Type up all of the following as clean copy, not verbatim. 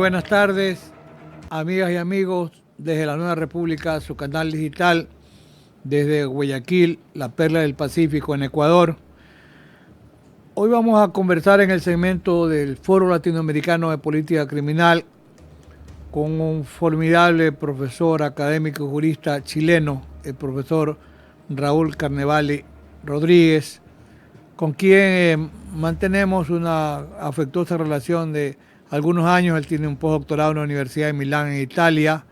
buenas tardes, amigas y amigos desde la Nueva República, su canal digital, desde Guayaquil, la perla del Pacífico en Ecuador. Hoy vamos a conversar en el segmento del Foro Latinoamericano de Política Criminal con un formidable profesor académico y jurista chileno, el profesor Raúl Carnevali Rodríguez, con quien mantenemos una afectuosa relación de algunos años. Él tiene un postdoctorado en la Universidad de Milán, en Italia,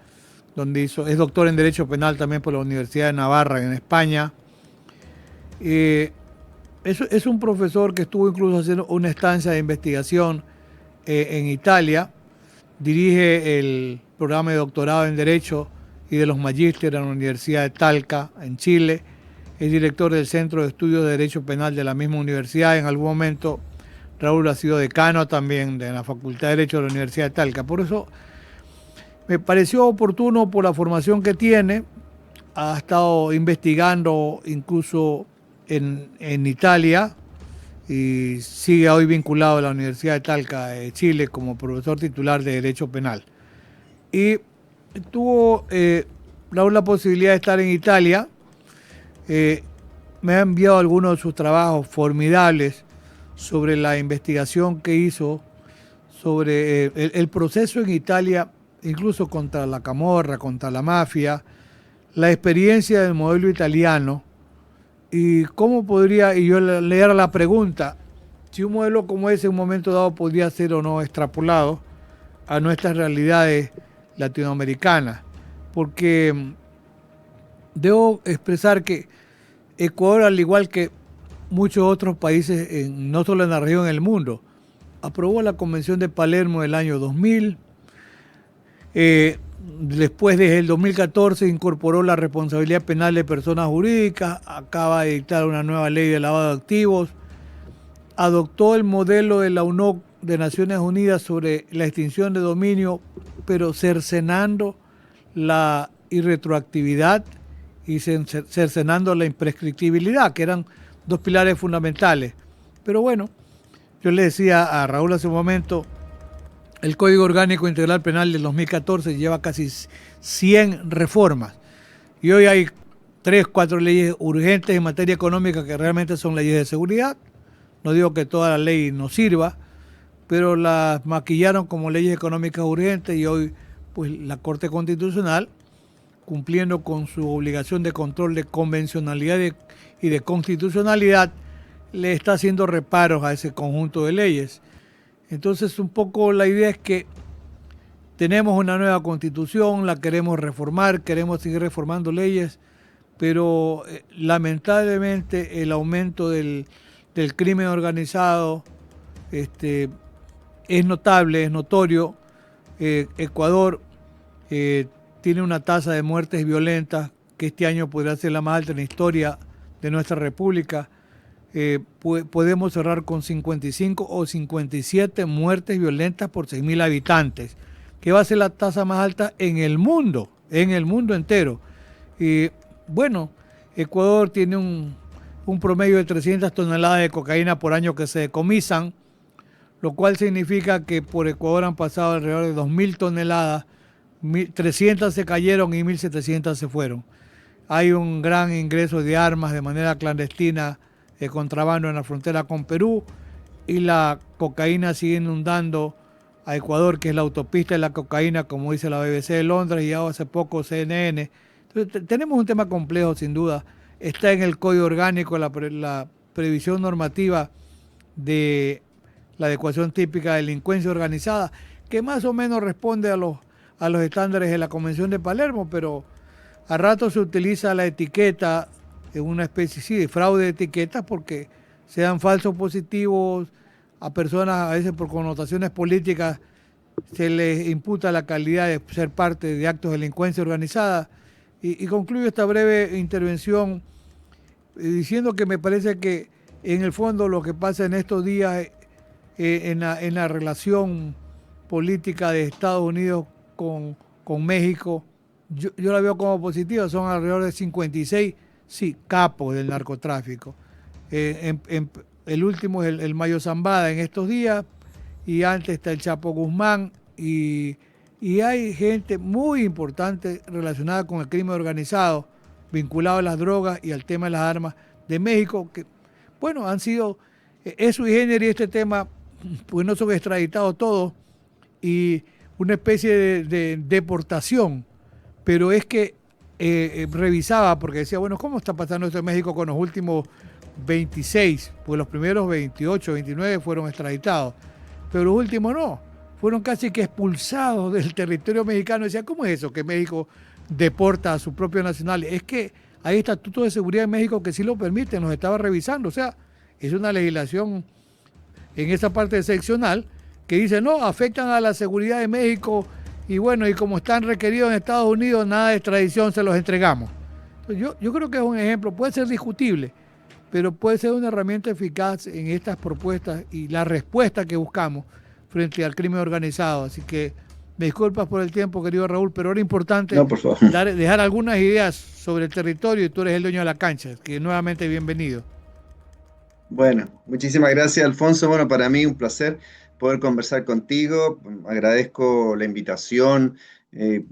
donde es doctor en Derecho Penal también por la Universidad de Navarra, en España. Es un profesor que estuvo incluso haciendo una estancia de investigación en Italia. Dirige el programa de doctorado en Derecho y de los magísteres en la Universidad de Talca, en Chile. Es director del Centro de Estudios de Derecho Penal de la misma universidad. En algún momento Raúl ha sido decano también de la Facultad de Derecho de la Universidad de Talca. Por eso me pareció oportuno, por la formación que tiene. Ha estado investigando incluso en Italia y sigue hoy vinculado a la Universidad de Talca de Chile como profesor titular de Derecho Penal. Y tuvo Raúl la posibilidad de estar en Italia. Me ha enviado algunos de sus trabajos formidables sobre la investigación que hizo sobre el proceso en Italia, incluso contra la camorra, contra la mafia, la experiencia del modelo italiano y cómo podría, y yo le era la pregunta, si un modelo como ese en un momento dado podría ser o no extrapolado a nuestras realidades latinoamericanas, porque debo expresar que Ecuador, al igual que muchos otros países, no solo en la región, en el mundo, aprobó la Convención de Palermo del año 2000. Después, desde el 2014, incorporó la responsabilidad penal de personas jurídicas, acaba de dictar una nueva ley de lavado de activos, adoptó el modelo de la UNOC de Naciones Unidas sobre la extinción de dominio, pero cercenando la irretroactividad y cercenando la imprescriptibilidad, que eran dos pilares fundamentales. Pero bueno, yo le decía a Raúl hace un momento, el Código Orgánico Integral Penal del 2014 lleva casi 100 reformas y hoy hay 3, 4 leyes urgentes en materia económica que realmente son leyes de seguridad. No digo que toda la ley no sirva, pero las maquillaron como leyes económicas urgentes y hoy pues la Corte Constitucional, cumpliendo con su obligación de control de convencionalidad y de constitucionalidad, le está haciendo reparos a ese conjunto de leyes. Entonces, un poco la idea es que tenemos una nueva constitución, la queremos reformar, queremos seguir reformando leyes, pero lamentablemente el aumento del crimen organizado es notable, es notorio. Ecuador tiene una tasa de muertes violentas que este año podría ser la más alta en la historia de nuestra república. Podemos cerrar con 55 o 57 muertes violentas por 6.000 habitantes, que va a ser la tasa más alta en el mundo entero. Y bueno, Ecuador tiene un promedio de 300 toneladas de cocaína por año que se decomisan, lo cual significa que por Ecuador han pasado alrededor de 2.000 toneladas, 300 se cayeron y 1.700 se fueron. Hay un gran ingreso de armas de manera clandestina, de contrabando en la frontera con Perú, y la cocaína sigue inundando a Ecuador, que es la autopista de la cocaína, como dice la BBC de Londres y hace poco CNN. Entonces, tenemos un tema complejo, sin duda. Está en el Código Orgánico la previsión normativa de la adecuación típica de delincuencia organizada, que más o menos responde a los estándares de la Convención de Palermo, pero a rato se utiliza la etiqueta en una especie de fraude de etiquetas porque se dan falsos positivos a personas, a veces por connotaciones políticas, se les imputa la calidad de ser parte de actos de delincuencia organizada. Y concluyo esta breve intervención diciendo que me parece que en el fondo lo que pasa en estos días en la relación política de Estados Unidos con México, yo la veo como positiva. Son alrededor de 56, sí, capos del narcotráfico. El último es el Mayo Zambada en estos días, y antes está el Chapo Guzmán y, y hay gente muy importante relacionada con el crimen organizado, vinculado a las drogas y al tema de las armas de México, que, bueno, han sido, es sui generis este tema, pues no son extraditados todos, y una especie de deportación, pero es que revisaba, porque decía, bueno, ¿cómo está pasando esto en México con los últimos 26? Pues los primeros 28, 29 fueron extraditados, pero los últimos no, fueron casi que expulsados del territorio mexicano. Decía, ¿cómo es eso que México deporta a sus propios nacionales? Es que hay estatutos de seguridad en México que sí lo permiten, los estaba revisando, o sea, es una legislación en esa parte seccional que dice, no, afectan a la seguridad de México y bueno, y como están requeridos en Estados Unidos, nada de extradición, se los entregamos. Entonces, yo creo que es un ejemplo, puede ser discutible, pero puede ser una herramienta eficaz en estas propuestas y la respuesta que buscamos frente al crimen organizado. Así que me disculpas por el tiempo, querido Raúl, pero era importante No, por favor. dejar algunas ideas sobre el territorio y tú eres el dueño de la cancha. Que nuevamente bienvenido. Bueno, muchísimas gracias, Alfonso. Bueno, para mí un placer poder conversar contigo. Agradezco la invitación eh,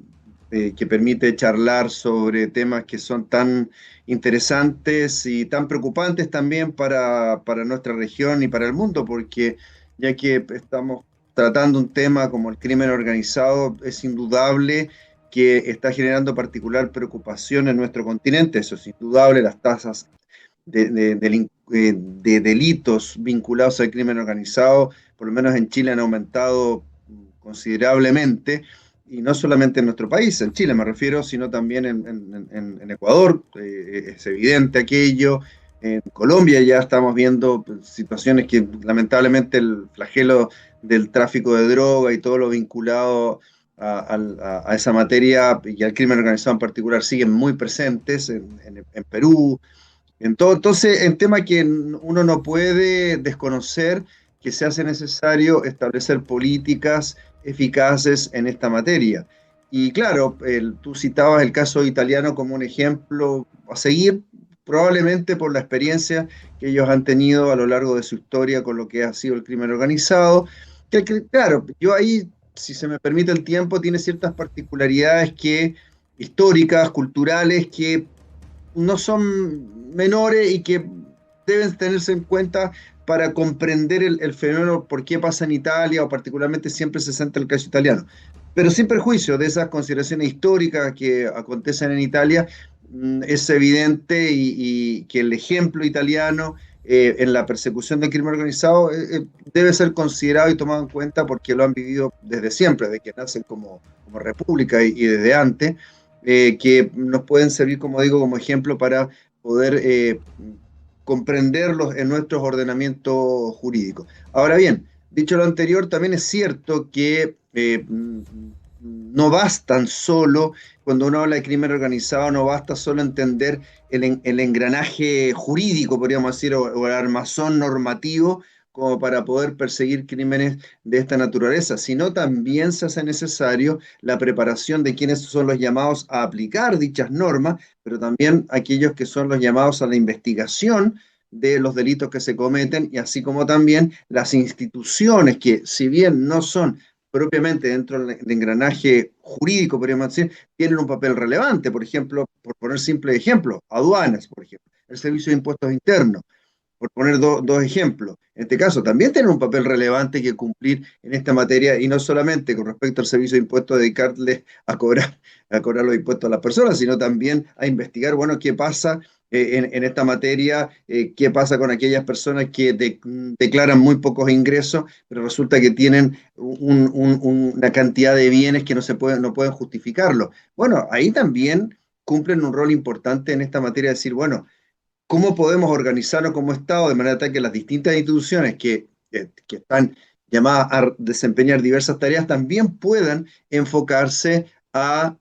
que permite charlar sobre temas que son tan interesantes y tan preocupantes también para nuestra región y para el mundo, porque ya que estamos tratando un tema como el crimen organizado, es indudable que está generando particular preocupación en nuestro continente. Eso es indudable, las tasas de delitos vinculados al crimen organizado, por lo menos en Chile, han aumentado considerablemente, y no solamente en nuestro país, en Chile me refiero, sino también en Ecuador, es evidente aquello. En Colombia ya estamos viendo situaciones que lamentablemente el flagelo del tráfico de droga y todo lo vinculado a esa materia y al crimen organizado en particular siguen muy presentes en Perú, entonces, en tema que uno no puede desconocer que se hace necesario establecer políticas eficaces en esta materia. Y claro, tú citabas el caso italiano como un ejemplo a seguir, probablemente por la experiencia que ellos han tenido a lo largo de su historia con lo que ha sido el crimen organizado. Claro, yo ahí, si se me permite el tiempo, tiene ciertas particularidades que históricas, culturales, que no son menores y que deben tenerse en cuenta para comprender el fenómeno, por qué pasa en Italia, o particularmente siempre se centra el caso italiano. Pero sin perjuicio de esas consideraciones históricas que acontecen en Italia, es evidente y que el ejemplo italiano en la persecución del crimen organizado debe ser considerado y tomado en cuenta porque lo han vivido desde siempre, desde que nacen como república y desde antes, que nos pueden servir, como digo, como ejemplo para poder comprenderlos en nuestros ordenamientos jurídicos. Ahora bien, dicho lo anterior, también es cierto que no bastan solo, cuando uno habla de crimen organizado, no basta solo entender el engranaje jurídico, podríamos decir, o el armazón normativo, como para poder perseguir crímenes de esta naturaleza, sino también se hace necesario la preparación de quienes son los llamados a aplicar dichas normas, pero también aquellos que son los llamados a la investigación de los delitos que se cometen, y así como también las instituciones que, si bien no son propiamente dentro del engranaje jurídico, podríamos decir, tienen un papel relevante. Por ejemplo, por poner simple ejemplo, aduanas, por ejemplo, el Servicio de Impuestos Internos, por poner dos ejemplos. En este caso, también tienen un papel relevante que cumplir en esta materia, y no solamente con respecto al servicio de impuestos, dedicarle a cobrar los impuestos a las personas, sino también a investigar, bueno, qué pasa en esta materia, qué pasa con aquellas personas que declaran muy pocos ingresos, pero resulta que tienen una cantidad de bienes que no pueden justificarlo. Bueno, ahí también cumplen un rol importante en esta materia, de decir, bueno, cómo podemos organizarnos como Estado de manera tal que las distintas instituciones que están llamadas a desempeñar diversas tareas también puedan enfocarse a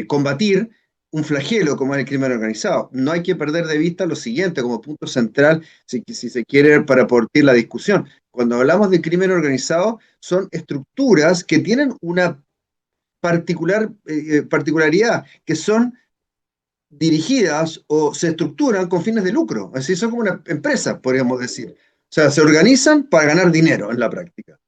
combatir un flagelo como es el crimen organizado. No hay que perder de vista lo siguiente como punto central, si se quiere, para partir la discusión. Cuando hablamos de crimen organizado, son estructuras que tienen una particularidad, que son dirigidas o se estructuran con fines de lucro. Es decir, son como una empresa, podríamos decir. O sea, se organizan para ganar dinero en la práctica.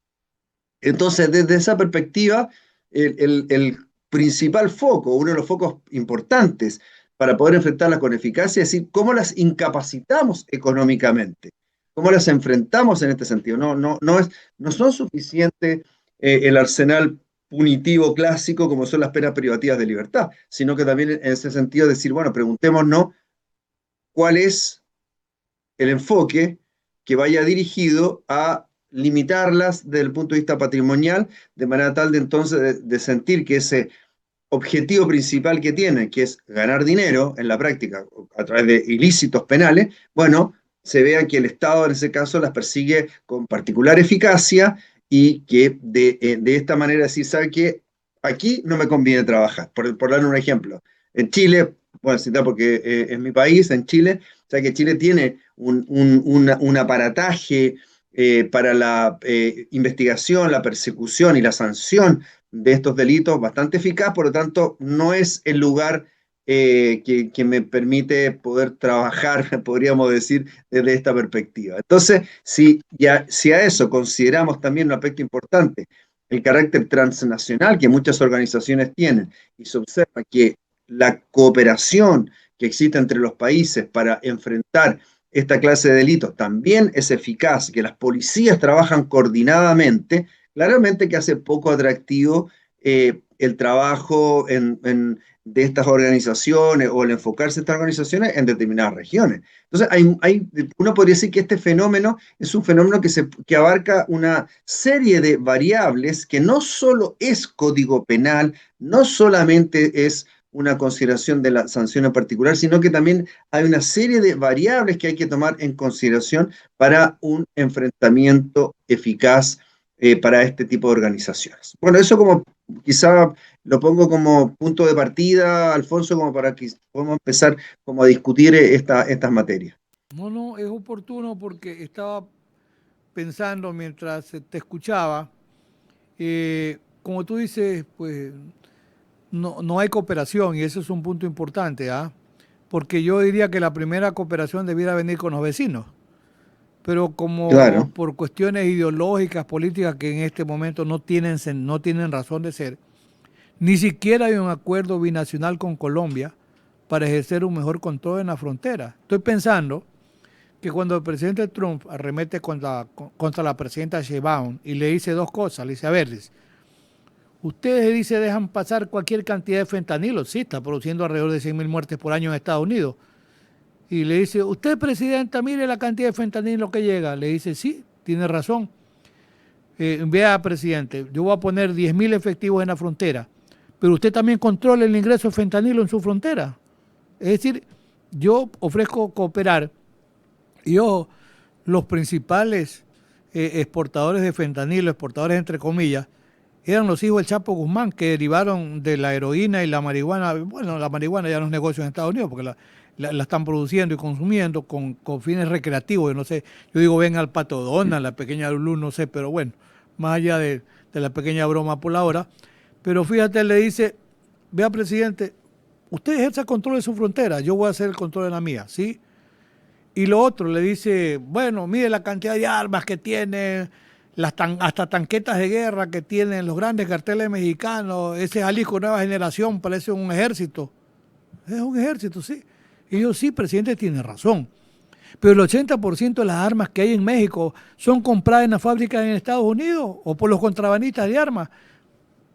Entonces, desde esa perspectiva, el principal foco, uno de los focos importantes para poder enfrentarlas con eficacia, es decir, cómo las incapacitamos económicamente, cómo las enfrentamos en este sentido. No son suficientes el arsenal punitivo clásico como son las penas privativas de libertad, sino que también en ese sentido decir, bueno, preguntémonos cuál es el enfoque que vaya dirigido a limitarlas desde el punto de vista patrimonial, de manera tal de entonces de sentir que ese objetivo principal que tienen, que es ganar dinero en la práctica a través de ilícitos penales, bueno, se vea que el Estado en ese caso las persigue con particular eficacia y que de esta manera decir, ¿sabe qué? Aquí no me conviene trabajar. Por dar un ejemplo, en Chile, bueno, citar porque es mi país, en Chile, o sea que Chile tiene un aparataje para la investigación, la persecución y la sanción de estos delitos bastante eficaz, por lo tanto, no es el lugar que me permite poder trabajar, podríamos decir, desde esta perspectiva. Entonces, si a eso consideramos también un aspecto importante, el carácter transnacional que muchas organizaciones tienen, y se observa que la cooperación que existe entre los países para enfrentar esta clase de delitos también es eficaz, que las policías trabajan coordinadamente, claramente que hace poco atractivo el trabajo de estas organizaciones o el enfocarse en estas organizaciones en determinadas regiones. Entonces, uno podría decir que este fenómeno es un fenómeno que abarca una serie de variables que no solo es código penal, no solamente es una consideración de la sanción en particular, sino que también hay una serie de variables que hay que tomar en consideración para un enfrentamiento eficaz para este tipo de organizaciones. Bueno, eso como quizá lo pongo como punto de partida, Alfonso, como para que podamos empezar como a discutir estas materias. No, no, es oportuno porque estaba pensando mientras te escuchaba, como tú dices, pues no hay cooperación y eso es un punto importante, ¿ah? Porque yo diría que la primera cooperación debiera venir con los vecinos, pero como Claro, por cuestiones ideológicas, políticas que en este momento no tienen razón de ser, ni siquiera hay un acuerdo binacional con Colombia para ejercer un mejor control en la frontera. Estoy pensando que cuando el presidente Trump arremete contra la presidenta Sheinbaum y le dice dos cosas, le dice, a ver, dice, ustedes, dice, dejan pasar cualquier cantidad de fentanilo, sí, está produciendo alrededor de 100.000 muertes por año en Estados Unidos. Y le dice, usted, presidenta, mire la cantidad de fentanilo que llega. Le dice, sí, tiene razón. Vea, presidente, yo voy a poner 10.000 efectivos en la frontera, pero usted también controla el ingreso de fentanilo en su frontera. Es decir, yo ofrezco cooperar y ojo, los principales exportadores de fentanilo, exportadores entre comillas, eran los hijos del Chapo Guzmán, que derivaron de la heroína y la marihuana. Bueno, la marihuana ya no es negocio en Estados Unidos, porque la están produciendo y consumiendo con fines recreativos. Yo no sé, yo digo, ven al Pato Donald, la pequeña Lulú, no sé, pero bueno, más allá de la pequeña broma por la hora. Pero fíjate, le dice, vea, presidente, usted ejerza control de su frontera, yo voy a hacer el control de la mía, ¿sí? Y lo otro, le dice, bueno, mire la cantidad de armas que tiene, hasta tanquetas de guerra que tienen los grandes carteles mexicanos, ese Jalisco Nueva Generación parece un ejército. Es un ejército, sí. Y yo, sí, presidente, tiene razón. Pero el 80% de las armas que hay en México son compradas en las fábricas en Estados Unidos o por los contrabandistas de armas.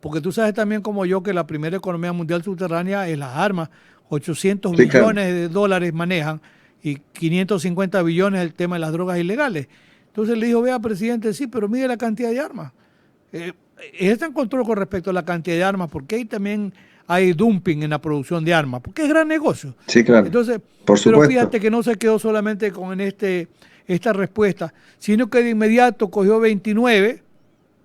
Porque tú sabes también como yo que la primera economía mundial subterránea es las armas. 800 sí, claro. billones de dólares manejan y 550 billones el tema de las drogas ilegales. Entonces le dijo, vea, presidente, sí, pero mire la cantidad de armas. Eh, está en control con respecto a la cantidad de armas, porque ahí también hay dumping en la producción de armas, porque es gran negocio. Sí, claro. Entonces, Por pero supuesto. fíjate que no se quedó solamente con esta respuesta, sino que de inmediato cogió 29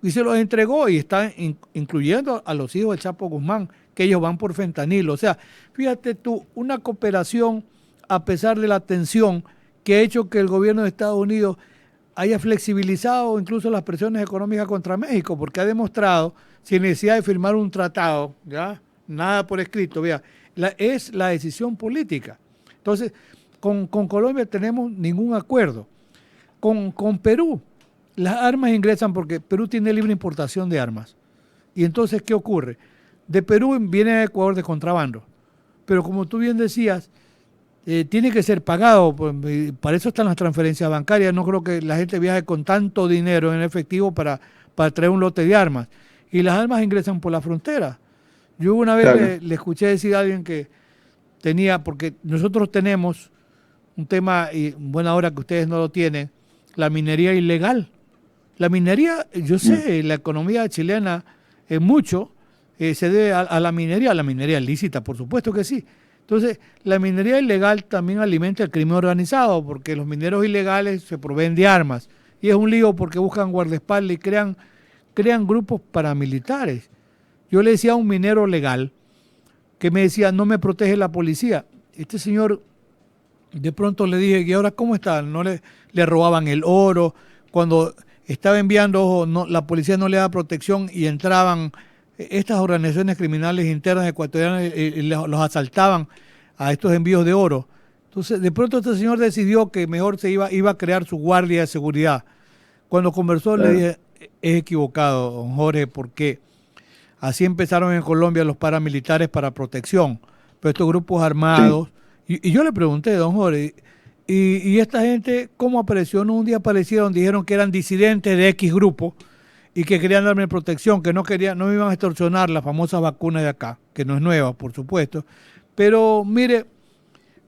y se los entregó y están incluyendo a los hijos del Chapo Guzmán, que ellos van por fentanilo. O sea, fíjate tú, una cooperación a pesar de la tensión que ha hecho que el gobierno de Estados Unidos haya flexibilizado incluso las presiones económicas contra México, porque ha demostrado, sin necesidad de firmar un tratado, ya nada por escrito, vea, es la decisión política. Entonces, con Colombia tenemos ningún acuerdo. Con Perú, las armas ingresan porque Perú tiene libre importación de armas. Y entonces, ¿qué ocurre? De Perú viene a Ecuador de contrabando. Pero como tú bien decías, tiene que ser pagado. Pues, para eso están las transferencias bancarias. No creo que la gente viaje con tanto dinero en efectivo para traer un lote de armas. Y las armas ingresan por la frontera. Yo una vez Claro. le escuché decir a alguien que tenía, porque nosotros tenemos un tema, y buena hora que ustedes no lo tienen, la minería ilegal. La minería, yo Mm, sé, la economía chilena mucho se debe a la minería lícita, por supuesto que sí. Entonces, la minería ilegal también alimenta el crimen organizado, porque los mineros ilegales se proveen de armas. Y es un lío porque buscan guardaespaldas y crean grupos paramilitares. Yo le decía a un minero legal que me decía, no me protege la policía. Este señor, de pronto le dije, ¿y ahora cómo está? No le robaban el oro. Cuando estaba enviando, ojo, no, la policía no le daba protección y entraban estas organizaciones criminales internas ecuatorianas y los asaltaban a estos envíos de oro. Entonces, de pronto este señor decidió que mejor iba a crear su guardia de seguridad. Cuando conversó le claro. dije, es equivocado, don Jorge, porque así empezaron en Colombia los paramilitares para protección, pero estos grupos Sí, armados. Y yo le pregunté, don Jorge, y esta gente cómo apareció? No, un día aparecieron, dijeron que eran disidentes de X grupo y que querían darme protección, que no querían, no me iban a extorsionar las famosas vacunas de acá, que no es nueva, por supuesto. Pero mire,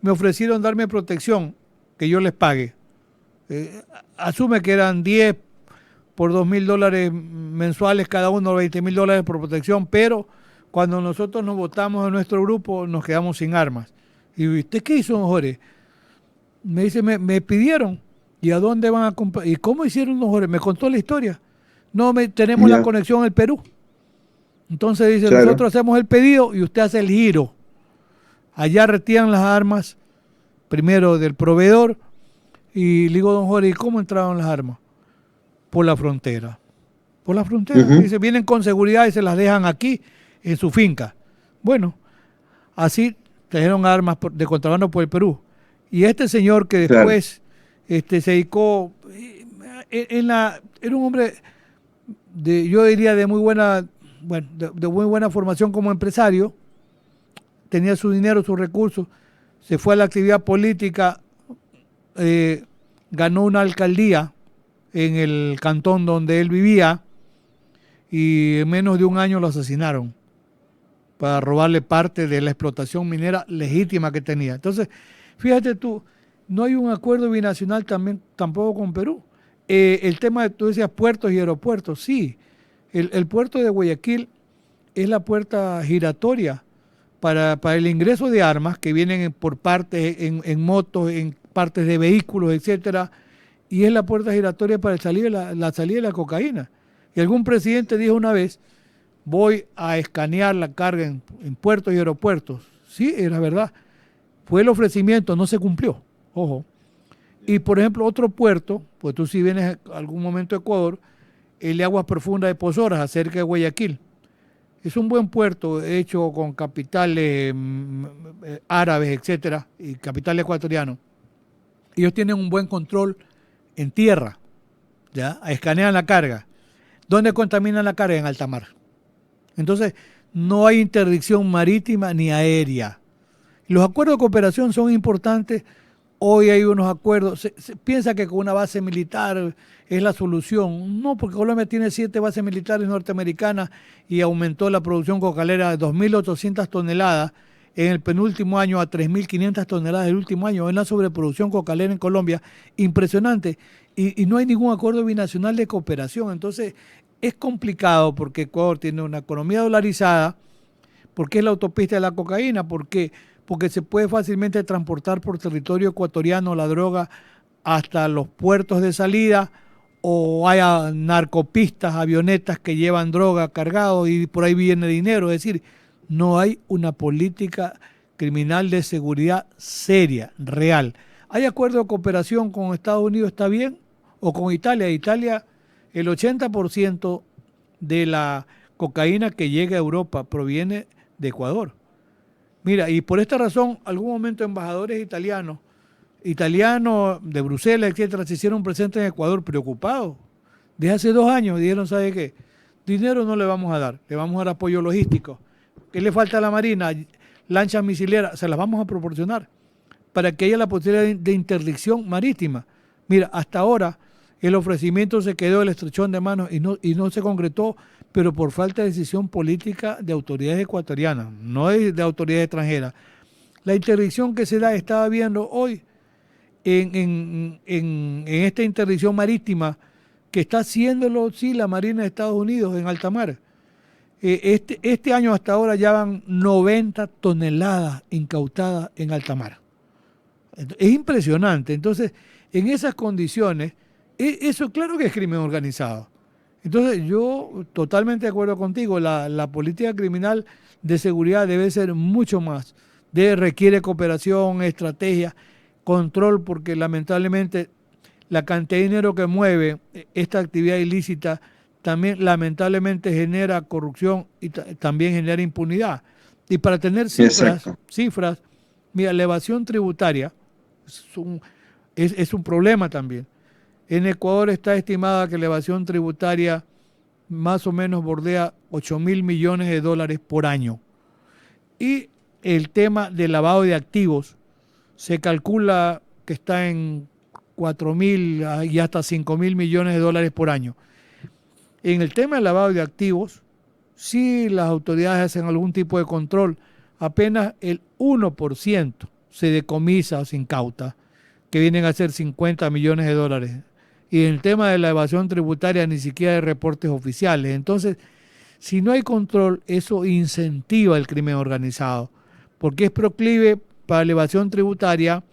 me ofrecieron darme protección, que yo les pague. Asume que eran 10 por $2.000 mensuales cada uno, $20.000 por protección, pero cuando nosotros nos votamos en nuestro grupo nos quedamos sin armas. ¿Y usted qué hizo, don Jorge? Me dice, me pidieron. ¿Y a dónde van a comprar? ¿Y cómo hicieron, don Jorge? Me contó la historia. No, tenemos la ya, conexión en Perú. Entonces dice, claro. nosotros hacemos el pedido y usted hace el giro. Allá retiran las armas, primero del proveedor, y le digo, don Jorge, ¿y cómo entraron las armas? Por la frontera. Por la frontera. Ujú, Dice, vienen con seguridad y se las dejan aquí, en su finca. Bueno, así trajeron armas de contrabando por el Perú. Y este señor que claro. después se dedicó, era un hombre yo diría de muy buena, bueno, de muy buena formación como empresario, tenía su dinero, sus recursos, se fue a la actividad política, eh, ganó una alcaldía en el cantón donde él vivía y en menos de un año lo asesinaron para robarle parte de la explotación minera legítima que tenía. Entonces, fíjate tú, no hay un acuerdo binacional también, tampoco con Perú. El tema de, tú decías, puertos y aeropuertos, sí. El puerto de Guayaquil es la puerta giratoria para el ingreso de armas que vienen por partes, en motos, en partes de vehículos, etcétera, y es la puerta giratoria para la salida de la cocaína. Y algún presidente dijo una vez, voy a escanear la carga en puertos y aeropuertos. Sí, era verdad. Fue el ofrecimiento, no se cumplió. Ojo. Y por ejemplo, otro puerto, pues tú si vienes a algún momento a Ecuador, el de aguas profundas de Pozoras, cerca de Guayaquil. Es un buen puerto hecho con capitales árabes, etcétera, y capital ecuatoriano. Ellos tienen un buen control en tierra, ¿ya? Escanean la carga. ¿Dónde contaminan la carga? En alta mar. Entonces, no hay interdicción marítima ni aérea. Los acuerdos de cooperación son importantes. Hoy hay unos acuerdos. Se piensa que con una base militar es la solución. No, porque Colombia tiene 7 bases militares norteamericanas y aumentó la producción cocalera de 2.800 toneladas en el penúltimo año a 3.500 toneladas el último año. Es la sobreproducción cocalera en Colombia impresionante. Y no hay ningún acuerdo binacional de cooperación. Entonces, es complicado porque Ecuador tiene una economía dolarizada. ¿Por qué es la autopista de la cocaína? Porque se puede fácilmente transportar por territorio ecuatoriano la droga hasta los puertos de salida o hay narcopistas, avionetas que llevan droga cargado y por ahí viene dinero. Es decir, no hay una política criminal de seguridad seria, real. ¿Hay acuerdo de cooperación con Estados Unidos? ¿Está bien? ¿O con Italia? Italia, el 80% de la cocaína que llega a Europa proviene de Ecuador. Mira, y por esta razón, algún momento embajadores italianos de Bruselas, etcétera, se hicieron presentes en Ecuador preocupados. Desde hace 2 años dijeron, ¿sabe qué? Dinero no le vamos a dar, le vamos a dar apoyo logístico. ¿Qué le falta a la Marina? Lanchas misileras, se las vamos a proporcionar para que haya la posibilidad de interdicción marítima. Mira, hasta ahora el ofrecimiento se quedó el estrechón de manos y no se concretó, pero por falta de decisión política de autoridades ecuatorianas, no de autoridades extranjeras. La interdicción que se da, estaba viendo hoy en esta interdicción marítima que está haciéndolo, sí, la Marina de Estados Unidos en alta mar. Este año hasta ahora ya van 90 toneladas incautadas en alta mar. Es impresionante. Entonces, en esas condiciones, eso claro que es crimen organizado. Entonces, yo totalmente de acuerdo contigo, la política criminal de seguridad debe ser mucho más. Requiere cooperación, estrategia, control, porque lamentablemente la cantidad de dinero que mueve esta actividad ilícita también lamentablemente genera corrupción y también genera impunidad. Y para tener cifras, mira, la evasión tributaria es un problema también. En Ecuador está estimada que la evasión tributaria más o menos bordea 8.000 millones de dólares por año. Y el tema del lavado de activos se calcula que está en 4.000 y hasta 5.000 millones de dólares por año. En el tema del lavado de activos, si las autoridades hacen algún tipo de control, apenas el 1% se decomisa o se incauta, que vienen a ser 50 millones de dólares. Y en el tema de la evasión tributaria ni siquiera hay reportes oficiales. Entonces, si no hay control, eso incentiva el crimen organizado, porque es proclive para la evasión tributaria,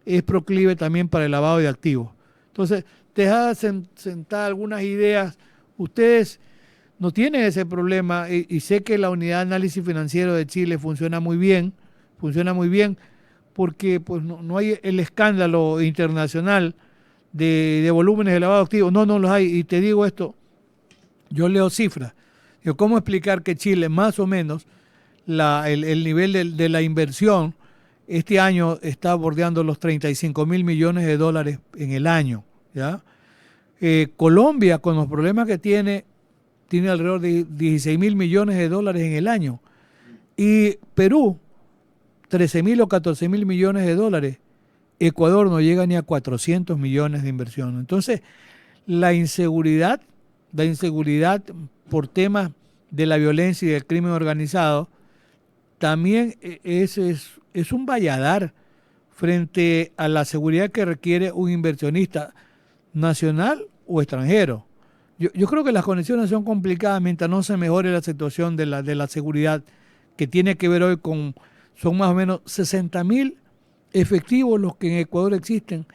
es proclive también para el lavado de activos. Entonces, deja sentar algunas ideas. Ustedes no tienen ese problema y sé que la Unidad de Análisis Financiero de Chile funciona muy bien porque pues no hay el escándalo internacional de volúmenes de lavado de activos. No los hay. Y te digo esto, yo leo cifras. Digo, ¿cómo explicar que Chile más o menos el nivel de la inversión este año está bordeando los 35.000 millones de dólares en el año? ¿Ya? Colombia, con los problemas que tiene alrededor de 16.000 millones de dólares en el año. Y Perú, 13.000 o 14.000 millones de dólares. Ecuador no llega ni a 400 millones de inversión. Entonces, la inseguridad por temas de la violencia y del crimen organizado también es un valladar frente a la seguridad que requiere un inversionista nacional o extranjero. Yo creo que las condiciones son complicadas mientras no se mejore la situación de la seguridad, que tiene que ver hoy son más o menos 60.000 efectivos los que en Ecuador existen,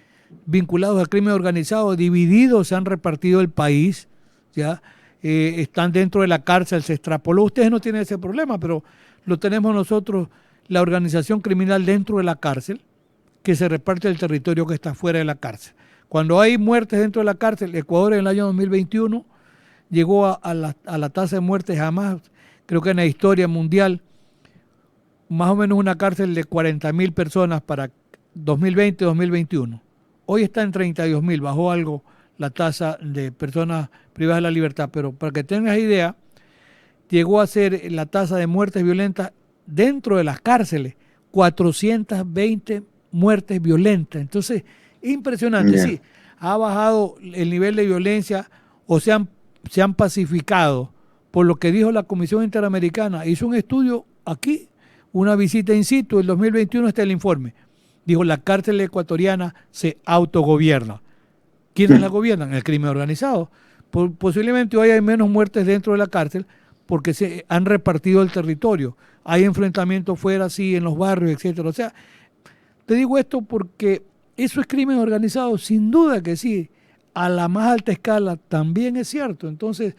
vinculados al crimen organizado, divididos, se han repartido el país, ¿ya? Están dentro de la cárcel, se extrapoló. Ustedes no tienen ese problema, pero lo tenemos nosotros, la organización criminal dentro de la cárcel, que se reparte el territorio que está fuera de la cárcel. Cuando hay muertes dentro de la cárcel, Ecuador en el año 2021 llegó a la tasa de muertes jamás, creo que en la historia mundial, más o menos una cárcel de 40.000 personas para 2020-2021. Hoy está en 32.000, bajó algo la tasa de personas privadas de la libertad, pero para que tengas idea, llegó a ser la tasa de muertes violentas dentro de las cárceles, 420 muertes violentas. Entonces, impresionante, sí, ha bajado el nivel de violencia o se han pacificado, por lo que dijo la Comisión Interamericana. Hizo un estudio aquí, una visita in situ, el 2021 está el informe. Dijo, la cárcel ecuatoriana se autogobierna. ¿Quiénes la gobiernan? El crimen organizado. Posiblemente hoy hay menos muertes dentro de la cárcel porque se han repartido el territorio. Hay enfrentamientos fuera, sí, en los barrios, etcétera. O sea, te digo esto porque eso es crimen organizado, sin duda que sí. A la más alta escala también es cierto. Entonces,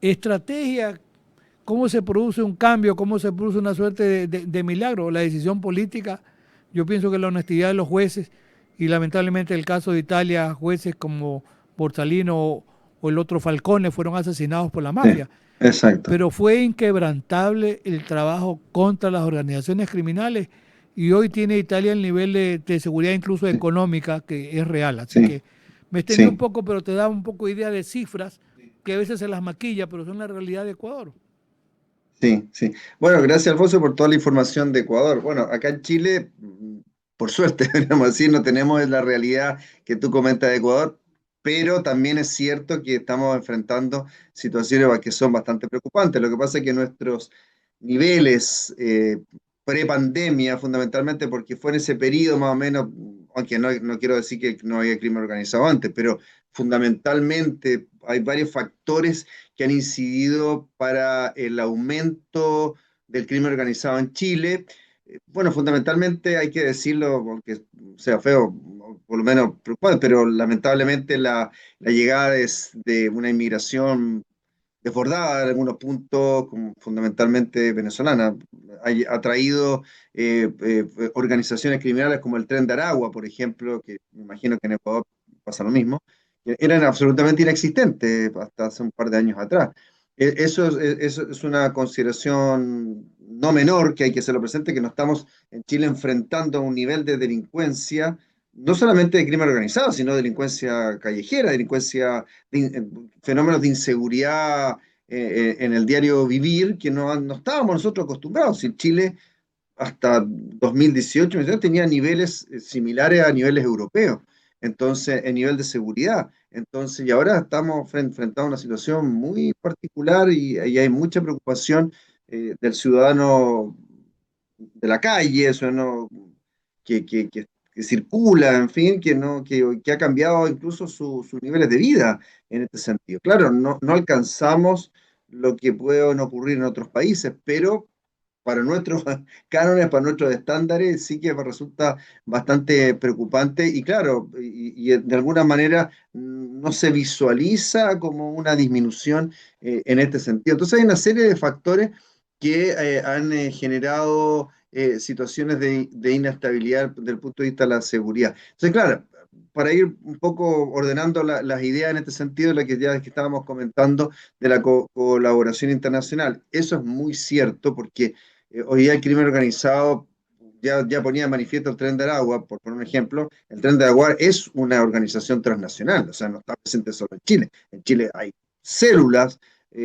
estrategia, cómo se produce un cambio, cómo se produce una suerte de milagro, la decisión política. Yo pienso que la honestidad de los jueces, y lamentablemente el caso de Italia, jueces como Borsalino o el otro Falcone fueron asesinados por la mafia. Sí, exacto. Pero fue inquebrantable el trabajo contra las organizaciones criminales y hoy tiene Italia el nivel de seguridad incluso económica que es real. Así que Me extendí un Sí, poco, pero te da un poco idea de cifras que a veces se las maquilla, pero son la realidad de Ecuador. sí, sí. Bueno, gracias Alfonso por toda la información de Ecuador. Bueno, acá en Chile, por suerte, digamos así, no tenemos la realidad que tú comentas de Ecuador, pero también es cierto que estamos enfrentando situaciones que son bastante preocupantes. Lo que pasa es que nuestros niveles pre-pandemia, fundamentalmente porque fue en ese periodo más o menos, aunque no quiero decir que no había crimen organizado antes, pero fundamentalmente hay varios factores que han incidido para el aumento del crimen organizado en Chile. Bueno, fundamentalmente hay que decirlo, aunque sea feo, o por lo menos preocupante, pero lamentablemente la llegada de una inmigración desbordada en algunos puntos, como fundamentalmente venezolana. Ha traído organizaciones criminales como el Tren de Aragua, por ejemplo, que me imagino que en Ecuador pasa lo mismo, que eran absolutamente inexistentes hasta hace un par de años atrás. Eso es una consideración no menor que hay que hacerlo presente, que nos estamos en Chile enfrentando a un nivel de delincuencia, no solamente de crimen organizado, sino de delincuencia callejera, fenómenos de inseguridad en el diario vivir que no estábamos nosotros acostumbrados. En Chile hasta 2018 tenía niveles similares a niveles europeos, entonces, en nivel de seguridad. Entonces, y ahora estamos enfrentados a una situación muy particular y hay mucha preocupación del ciudadano de la calle, ciudadano que circula, en fin, que ha cambiado incluso sus niveles de vida en este sentido. Claro, no alcanzamos lo que pueden ocurrir en otros países, pero para nuestros cánones, para nuestros estándares, sí que resulta bastante preocupante y claro, y de alguna manera no se visualiza como una disminución en este sentido. Entonces hay una serie de factores que han generado situaciones de inestabilidad desde el punto de vista de la seguridad. Entonces, claro, para ir un poco ordenando las ideas en este sentido, la que ya que estábamos comentando de la colaboración internacional, eso es muy cierto porque hoy día el crimen organizado ya ponía de manifiesto el Tren de Aragua, por poner un ejemplo, el Tren de Aragua es una organización transnacional, o sea, no está presente solo en Chile. En Chile hay células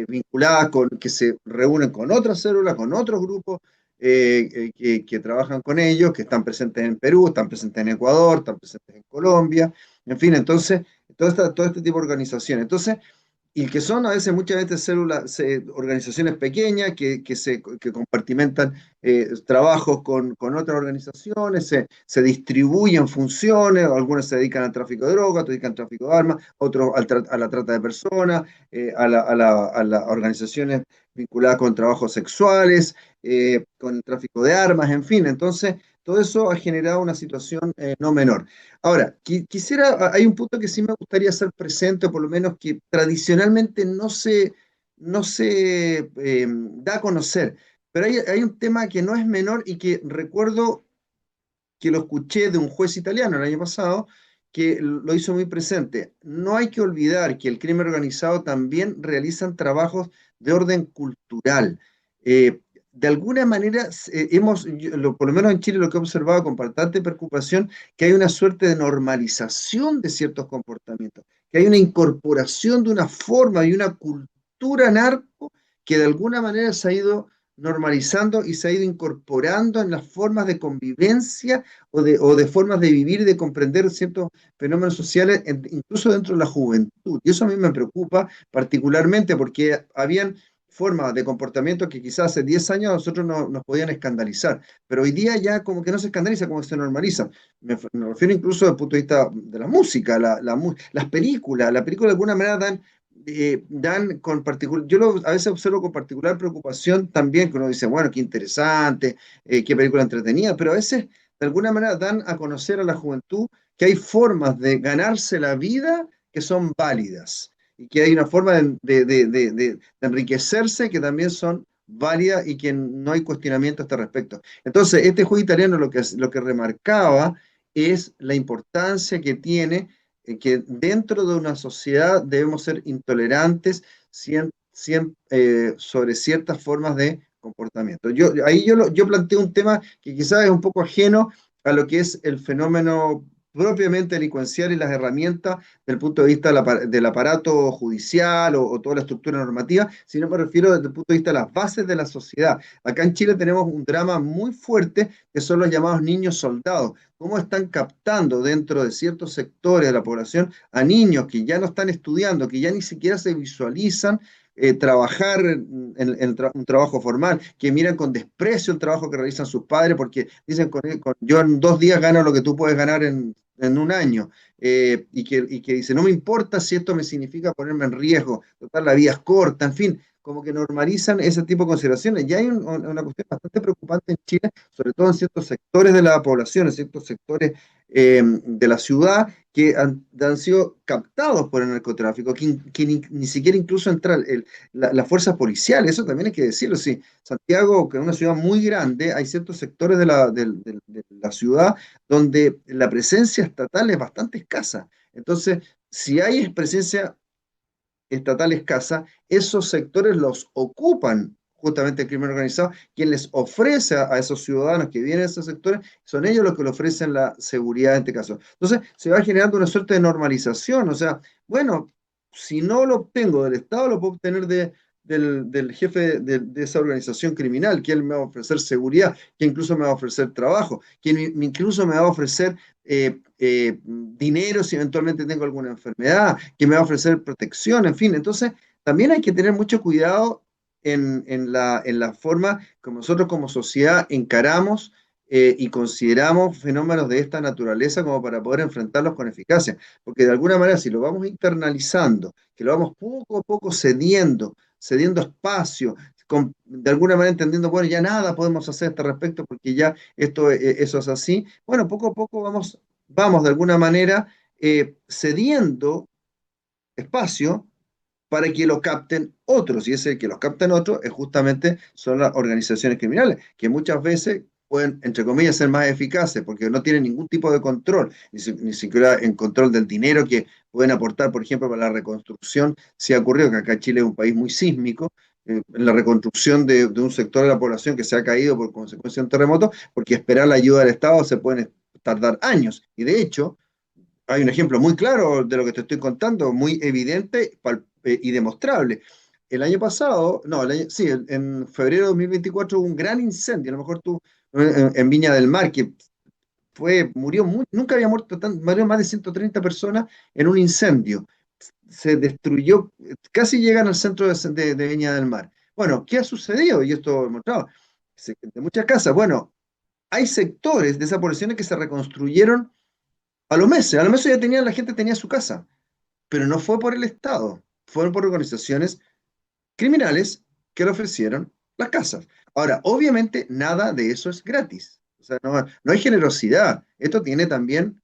vinculadas que se reúnen con otras células, con otros grupos que trabajan con ellos, que están presentes en Perú, están presentes en Ecuador, están presentes en Colombia, en fin, entonces, todo este tipo de organizaciones. Entonces, y que son a veces, muchas veces células, organizaciones pequeñas que compartimentan trabajos con otras organizaciones, se distribuyen funciones, algunos se dedican al tráfico de drogas, otros se dedican al tráfico de armas, otros a la trata de personas, a las organizaciones vinculadas con trabajos sexuales, con el tráfico de armas, en fin. Entonces, todo eso ha generado una situación no menor. Ahora, hay un punto que sí me gustaría hacer presente, o por lo menos que tradicionalmente no se da a conocer, pero hay un tema que no es menor y que recuerdo que lo escuché de un juez italiano el año pasado, que lo hizo muy presente. No hay que olvidar que el crimen organizado también realizan trabajos de orden cultural. De alguna manera, por lo menos en Chile, lo que he observado con bastante preocupación, que hay una suerte de normalización de ciertos comportamientos, que hay una incorporación de una forma y una cultura narco que de alguna manera se ha ido normalizando y se ha ido incorporando en las formas de convivencia o de formas de vivir y de comprender ciertos fenómenos sociales, incluso dentro de la juventud. Y eso a mí me preocupa particularmente porque habían formas de comportamiento que quizás hace 10 años a nosotros nos podían escandalizar, pero hoy día ya como que no se escandaliza, como que se normaliza. Me refiero incluso desde el punto de vista de la música, las películas. Las películas de alguna manera dan con particular, a veces observo con particular preocupación también, que uno dice, bueno, qué interesante, qué película entretenida, pero a veces de alguna manera dan a conocer a la juventud que hay formas de ganarse la vida que son válidas y que hay una forma de enriquecerse que también son válidas y que no hay cuestionamiento a este respecto. Entonces, este juez italiano lo que remarcaba es la importancia que tiene que dentro de una sociedad debemos ser intolerantes sobre ciertas formas de comportamiento. Ahí yo planteo un tema que quizás es un poco ajeno a lo que es el fenómeno propiamente delincuencial y las herramientas del punto de vista del aparato judicial o toda la estructura normativa, sino me refiero desde el punto de vista de las bases de la sociedad. Acá en Chile tenemos un drama muy fuerte que son los llamados niños soldados. Cómo están captando dentro de ciertos sectores de la población a niños que ya no están estudiando, que ya ni siquiera se visualizan trabajar un trabajo formal, que miran con desprecio el trabajo que realizan sus padres porque dicen, yo en 2 días gano lo que tú puedes ganar en un año, y que dice, no me importa si esto me significa ponerme en riesgo, total, la vida es corta, en fin, como que normalizan ese tipo de consideraciones. Ya hay una cuestión bastante preocupante en Chile, sobre todo en ciertos sectores de la población, en ciertos sectores de la ciudad, que han sido captados por el narcotráfico, que ni siquiera incluso entra las fuerzas policiales, eso también hay que decirlo. Sí, Santiago, que es una ciudad muy grande, hay ciertos sectores de la ciudad donde la presencia estatal es bastante escasa. Entonces, si hay presencia estatal escasa, esos sectores los ocupan justamente el crimen organizado, quien les ofrece a esos ciudadanos que vienen a esos sectores, son ellos los que le ofrecen la seguridad en este caso. Entonces, se va generando una suerte de normalización, o sea, bueno, si no lo obtengo del Estado, lo puedo obtener del jefe de esa organización criminal, que él me va a ofrecer seguridad, que incluso me va a ofrecer trabajo, que incluso me va a ofrecer dinero si eventualmente tengo alguna enfermedad, que me va a ofrecer protección, en fin. Entonces, también hay que tener mucho cuidado en la forma como nosotros como sociedad encaramos y consideramos fenómenos de esta naturaleza como para poder enfrentarlos con eficacia. Porque de alguna manera, si lo vamos internalizando, que lo vamos poco a poco cediendo espacio, de alguna manera entendiendo, bueno, ya nada podemos hacer a este respecto porque ya eso es así, bueno, poco a poco vamos de alguna manera cediendo espacio para que lo capten otros, y ese que los capten otros es justamente son las organizaciones criminales, que muchas veces pueden, entre comillas, ser más eficaces porque no tienen ningún tipo de control, ni siquiera en control del dinero que pueden aportar, por ejemplo, para la reconstrucción. Si ha ocurrido que acá Chile es un país muy sísmico, en la reconstrucción de un sector de la población que se ha caído por consecuencia de un terremoto, porque esperar la ayuda del Estado se pueden tardar años. Y de hecho, hay un ejemplo muy claro de lo que te estoy contando, muy evidente y demostrable. El año pasado, no, sí, en febrero de 2024 hubo un gran incendio, a lo mejor tú, en Viña del Mar, que nunca había muerto murieron más de 130 personas en un incendio. Se destruyó, casi llegan al centro de Viña del Mar. Bueno, ¿qué ha sucedido? Y esto he mostrado, de muchas casas. Bueno, hay sectores de esas poblaciones que se reconstruyeron a los meses ya la gente tenía su casa, pero no fue por el Estado, fueron por organizaciones criminales que le ofrecieron las casas. Ahora, obviamente, nada de eso es gratis. O sea, no hay generosidad. Esto tiene también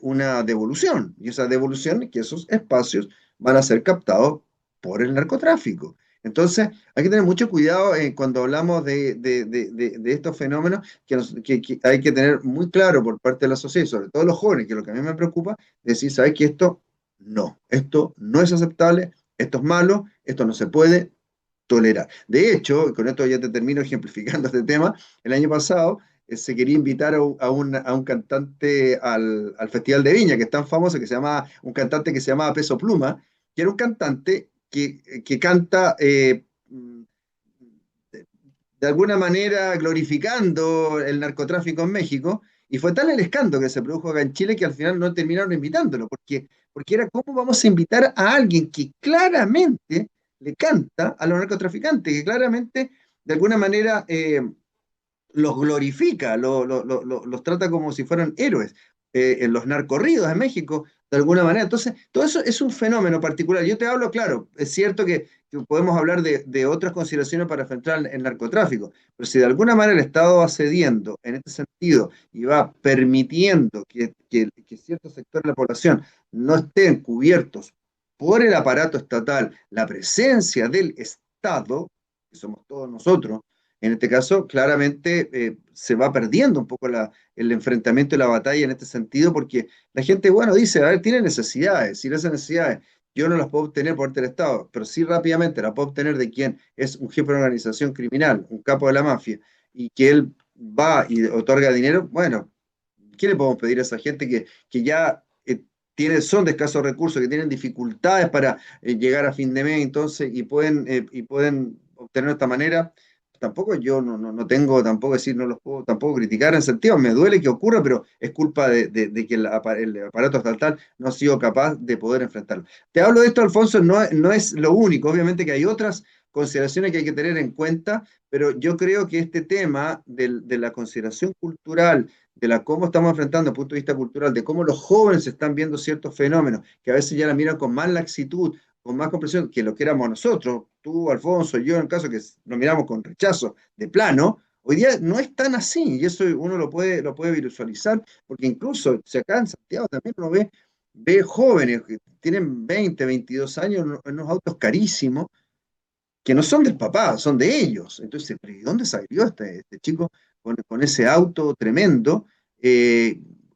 una devolución, y esa devolución es que esos espacios van a ser captados por el narcotráfico. Entonces, hay que tener mucho cuidado cuando hablamos de estos fenómenos, que hay que tener muy claro por parte de la sociedad, y sobre todo los jóvenes, que es lo que a mí me preocupa, decir, ¿sabes qué? Esto no es aceptable, esto es malo, esto no se puede tolerar. De hecho, y con esto ya te termino ejemplificando este tema, el año pasado se quería invitar a un cantante al Festival de Viña, que es tan famoso, un cantante que se llamaba Peso Pluma, que era un cantante que canta de alguna manera glorificando el narcotráfico en México, y fue tal el escándalo que se produjo acá en Chile que al final no terminaron invitándolo, porque era cómo vamos a invitar a alguien que claramente le canta a los narcotraficantes, que claramente de alguna manera los glorifica, los trata como si fueran héroes, en los narcorridos de México, de alguna manera. Entonces, todo eso es un fenómeno particular. Yo te hablo, claro, es cierto que podemos hablar de otras consideraciones para enfrentar el narcotráfico, pero si de alguna manera el Estado va cediendo en este sentido y va permitiendo que ciertos sectores de la población no estén cubiertos por el aparato estatal, la presencia del Estado, que somos todos nosotros, en este caso, claramente se va perdiendo un poco el enfrentamiento y la batalla en este sentido, porque la gente, bueno, dice, a ver, tiene necesidades, si esas necesidades yo no las puedo obtener por parte del Estado, pero sí rápidamente las puedo obtener de quien es un jefe de una organización criminal, un capo de la mafia, y que él va y otorga dinero, bueno, ¿qué le podemos pedir a esa gente que ya son de escasos recursos, que tienen dificultades para llegar a fin de mes, entonces, y pueden obtener de esta manera? Tampoco yo no tengo, tampoco decir, no los puedo tampoco criticar en sentido, me duele que ocurra, pero es culpa de que el aparato estatal no ha sido capaz de poder enfrentarlo. Te hablo de esto, Alfonso, no es lo único, obviamente que hay otras consideraciones que hay que tener en cuenta, pero yo creo que este tema de la consideración cultural, de cómo estamos enfrentando desde el punto de vista cultural, de cómo los jóvenes están viendo ciertos fenómenos, que a veces ya la miran con más laxitud, con más comprensión que lo que éramos nosotros, tú, Alfonso, yo, en el caso que nos miramos con rechazo de plano. Hoy día no es tan así, y eso uno lo puede visualizar, porque incluso si acá en Santiago también uno ve jóvenes que tienen 20, 22 años en unos autos carísimos, que no son del papá, son de ellos. Entonces, ¿pero ¿y dónde salió este chico con ese auto tremendo?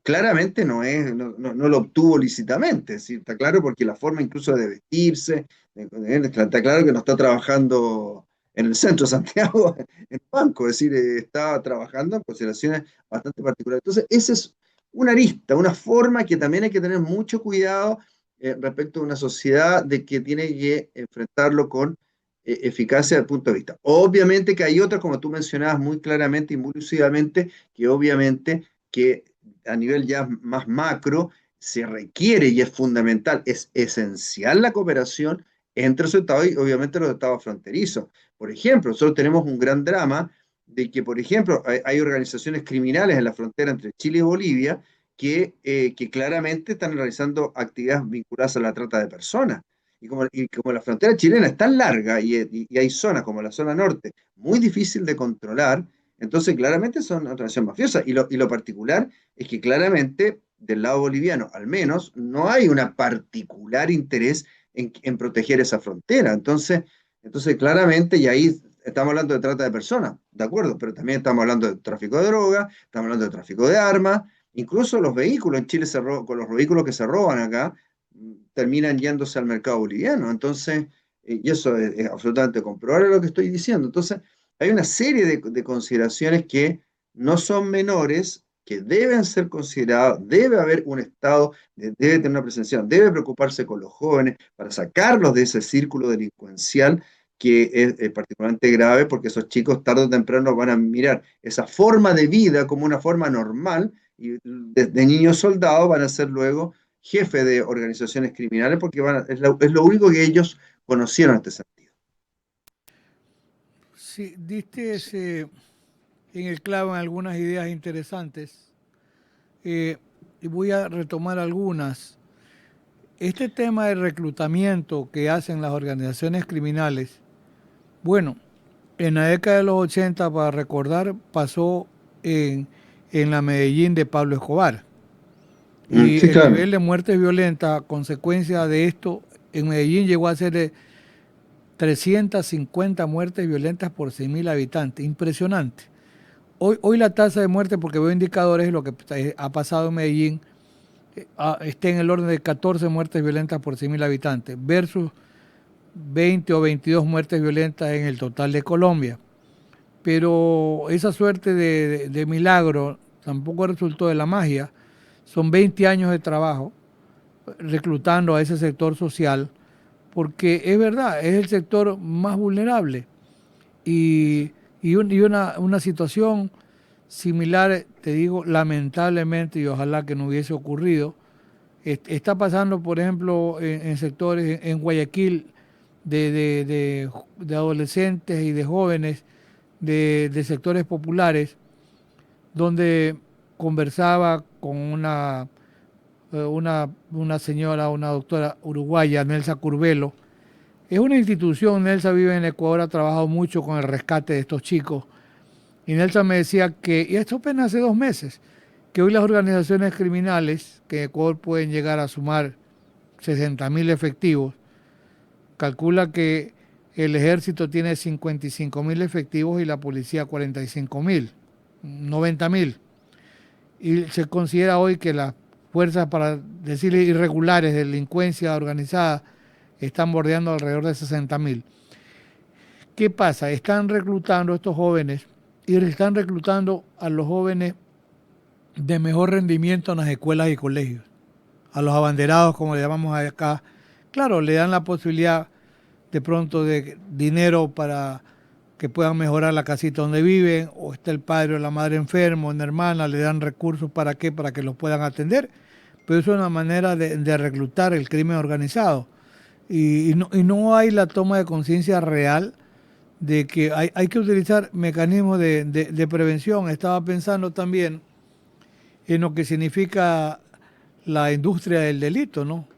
Claramente no lo obtuvo lícitamente, es decir, está claro, porque la forma incluso de vestirse, está claro que no está trabajando en el centro de Santiago en banco, es decir, está trabajando en consideraciones bastante particulares. Entonces, esa es una arista, una forma que también hay que tener mucho cuidado respecto a una sociedad de que tiene que enfrentarlo con eficacia desde el punto de vista. Obviamente que hay otras, como tú mencionabas muy claramente y muy lucidamente, que obviamente que a nivel ya más macro se requiere y es fundamental, es esencial la cooperación entre los estados y obviamente los estados fronterizos. Por ejemplo, nosotros tenemos un gran drama de que, por ejemplo, hay organizaciones criminales en la frontera entre Chile y Bolivia que claramente están realizando actividades vinculadas a la trata de personas. Y como la frontera chilena es tan larga y hay zonas como la zona norte muy difícil de controlar, entonces claramente son una organización mafiosa. Y lo particular es que claramente del lado boliviano, al menos, no hay un particular interés en proteger esa frontera. Entonces, claramente, y ahí estamos hablando de trata de personas, de acuerdo, pero también estamos hablando de tráfico de drogas, estamos hablando de tráfico de armas, incluso los vehículos en Chile con los vehículos que se roban acá terminan yéndose al mercado boliviano. Entonces, y eso es absolutamente comprobable lo que estoy diciendo. Entonces, hay una serie de consideraciones que no son menores, que deben ser consideradas, debe haber un Estado, debe tener una presencia, debe preocuparse con los jóvenes para sacarlos de ese círculo delincuencial que es particularmente grave, porque esos chicos tarde o temprano van a mirar esa forma de vida como una forma normal y desde niños soldados van a ser luego jefe de organizaciones criminales porque es lo único que ellos conocieron en este sentido. Sí, diste en el clavo en algunas ideas interesantes y voy a retomar algunas. Este tema de reclutamiento que hacen las organizaciones criminales, bueno, en la década de los 80, para recordar, pasó en la Medellín de Pablo Escobar. Y Sí, el claro. nivel de muertes violentas a consecuencia de esto en Medellín llegó a ser de 350 muertes violentas por 100.000 habitantes. Impresionante. Hoy la tasa de muerte, porque veo indicadores, lo que ha pasado en Medellín, está en el orden de 14 muertes violentas por 100.000 habitantes, versus 20 o 22 muertes violentas en el total de Colombia. Pero esa suerte de milagro tampoco resultó de la magia. Son 20 años de trabajo reclutando a ese sector social, porque es verdad, es el sector más vulnerable. Y una situación similar, te digo, lamentablemente, y ojalá que no hubiese ocurrido, está pasando, por ejemplo, en sectores en Guayaquil de adolescentes y de jóvenes de sectores populares, donde conversaba con una señora, una doctora uruguaya, Nelsa Curvelo. Es una institución, Nelsa vive en Ecuador, ha trabajado mucho con el rescate de estos chicos. Y Nelsa me decía que, y esto apenas hace 2 meses, que hoy las organizaciones criminales, que en Ecuador pueden llegar a sumar 60.000 efectivos, calcula que el ejército tiene 55.000 efectivos y la policía 45.000, 90.000. Y se considera hoy que las fuerzas, para decirle irregulares, de delincuencia organizada, están bordeando alrededor de 60.000. ¿Qué pasa? Están reclutando a estos jóvenes y están reclutando a los jóvenes de mejor rendimiento en las escuelas y colegios. A los abanderados, como le llamamos acá, claro, le dan la posibilidad de pronto de dinero para que puedan mejorar la casita donde viven, o está el padre o la madre enfermo, una hermana, le dan recursos para qué, para que los puedan atender, pero eso es una manera de reclutar el crimen organizado. Y no hay la toma de conciencia real de que hay que utilizar mecanismos de prevención. Estaba pensando también en lo que significa la industria del delito, ¿no?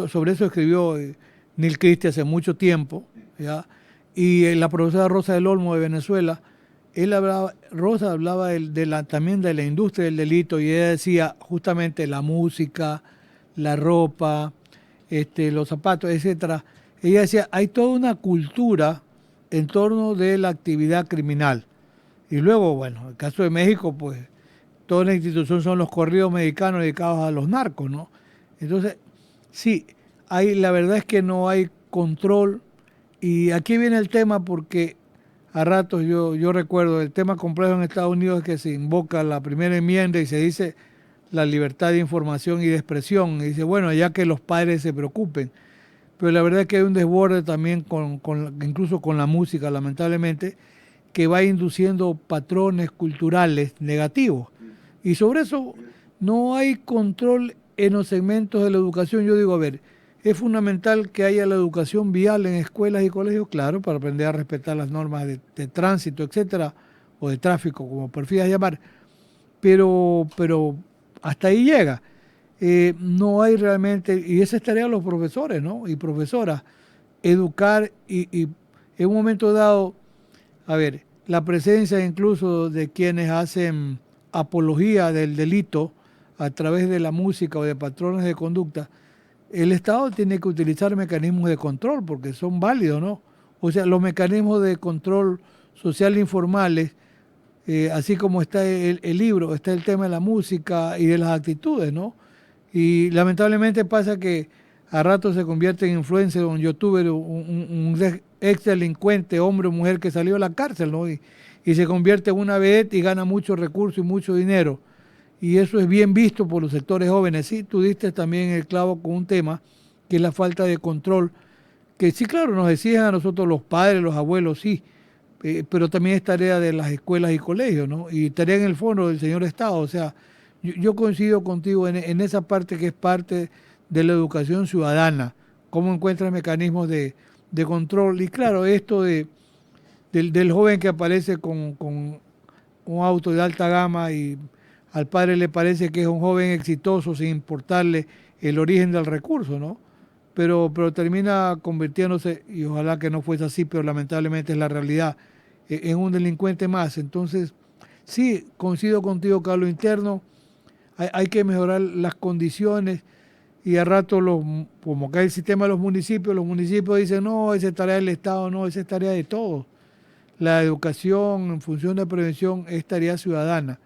Sobre eso escribió Neil Christie hace mucho tiempo, ¿ya? Y la profesora Rosa del Olmo de Venezuela, Rosa hablaba también de la industria del delito y ella decía justamente la música, la ropa, los zapatos, etcétera. Ella decía, hay toda una cultura en torno de la actividad criminal. Y luego, bueno, en el caso de México, pues toda la institución son los corridos mexicanos dedicados a los narcos, ¿no? Entonces, sí, la verdad es que no hay control. Y aquí viene el tema porque a ratos yo recuerdo el tema complejo en Estados Unidos es que se invoca la primera enmienda y se dice la libertad de información y de expresión. Y dice, bueno, ya que los padres se preocupen. Pero la verdad es que hay un desborde también incluso con la música, lamentablemente, que va induciendo patrones culturales negativos. Y sobre eso no hay control en los segmentos de la educación. Yo digo, a ver, es fundamental que haya la educación vial en escuelas y colegios, claro, para aprender a respetar las normas de tránsito, etcétera, o de tráfico, como prefieras llamar, pero hasta ahí llega. No hay realmente, y esa es tarea de los profesores, ¿no? Y profesoras, educar y en un momento dado, a ver, la presencia incluso de quienes hacen apología del delito a través de la música o de patrones de conducta, el Estado tiene que utilizar mecanismos de control porque son válidos, ¿no? O sea, los mecanismos de control social informales, así como está el libro, está el tema de la música y de las actitudes, ¿no? Y lamentablemente pasa que a rato se convierte en influencer o un youtuber, un ex delincuente, hombre o mujer que salió de la cárcel, ¿no? Y se convierte en una vedette y gana muchos recursos y mucho dinero. Y eso es bien visto por los sectores jóvenes. Sí, tú diste también el clavo con un tema que es la falta de control, que sí, claro, nos exigen a nosotros los padres, los abuelos, sí, pero también es tarea de las escuelas y colegios, ¿no? Y tarea en el fondo del señor Estado. O sea, yo coincido contigo en esa parte que es parte de la educación ciudadana, cómo encuentra mecanismos de control. Y claro, esto del joven que aparece con un auto de alta gama y al padre le parece que es un joven exitoso sin importarle el origen del recurso, ¿no? Pero termina convirtiéndose, y ojalá que no fuese así, pero lamentablemente es la realidad, en un delincuente más. Entonces, sí, coincido contigo, Carlos, interno, hay que mejorar las condiciones y a rato, como cae el sistema de los municipios dicen, no, esa es tarea del Estado, no, esa es tarea de todos. La educación en función de prevención es tarea ciudadana.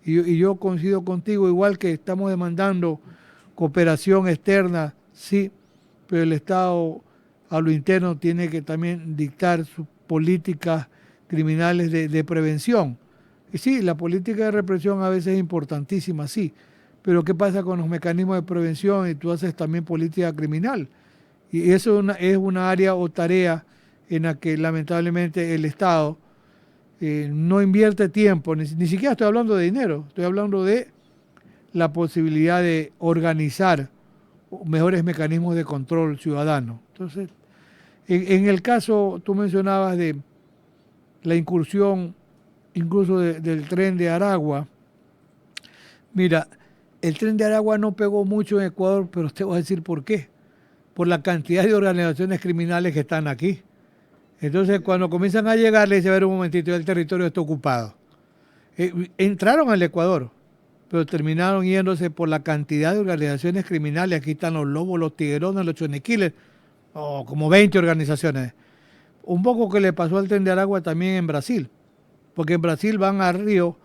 Y yo coincido contigo, igual que estamos demandando cooperación externa, sí, pero el Estado a lo interno tiene que también dictar sus políticas criminales de prevención. Y sí, la política de represión a veces es importantísima, sí, pero ¿qué pasa con los mecanismos de prevención? Y tú haces también política criminal. Y eso es una área o tarea en la que lamentablemente el Estado no invierte tiempo, ni siquiera estoy hablando de dinero, estoy hablando de la posibilidad de organizar mejores mecanismos de control ciudadano. Entonces, en el caso, tú mencionabas de la incursión incluso del tren de Aragua. Mira, el tren de Aragua no pegó mucho en Ecuador, pero te voy a decir por qué. Por la cantidad de organizaciones criminales que están aquí. Entonces, cuando comienzan a llegar, les dice, a ver un momentito, el territorio está ocupado. Entraron al Ecuador, pero terminaron yéndose por la cantidad de organizaciones criminales. Aquí están los lobos, los tiguerones, los chonequiles, como 20 organizaciones. Un poco que le pasó al tren de Aragua también en Brasil, porque en Brasil van a Río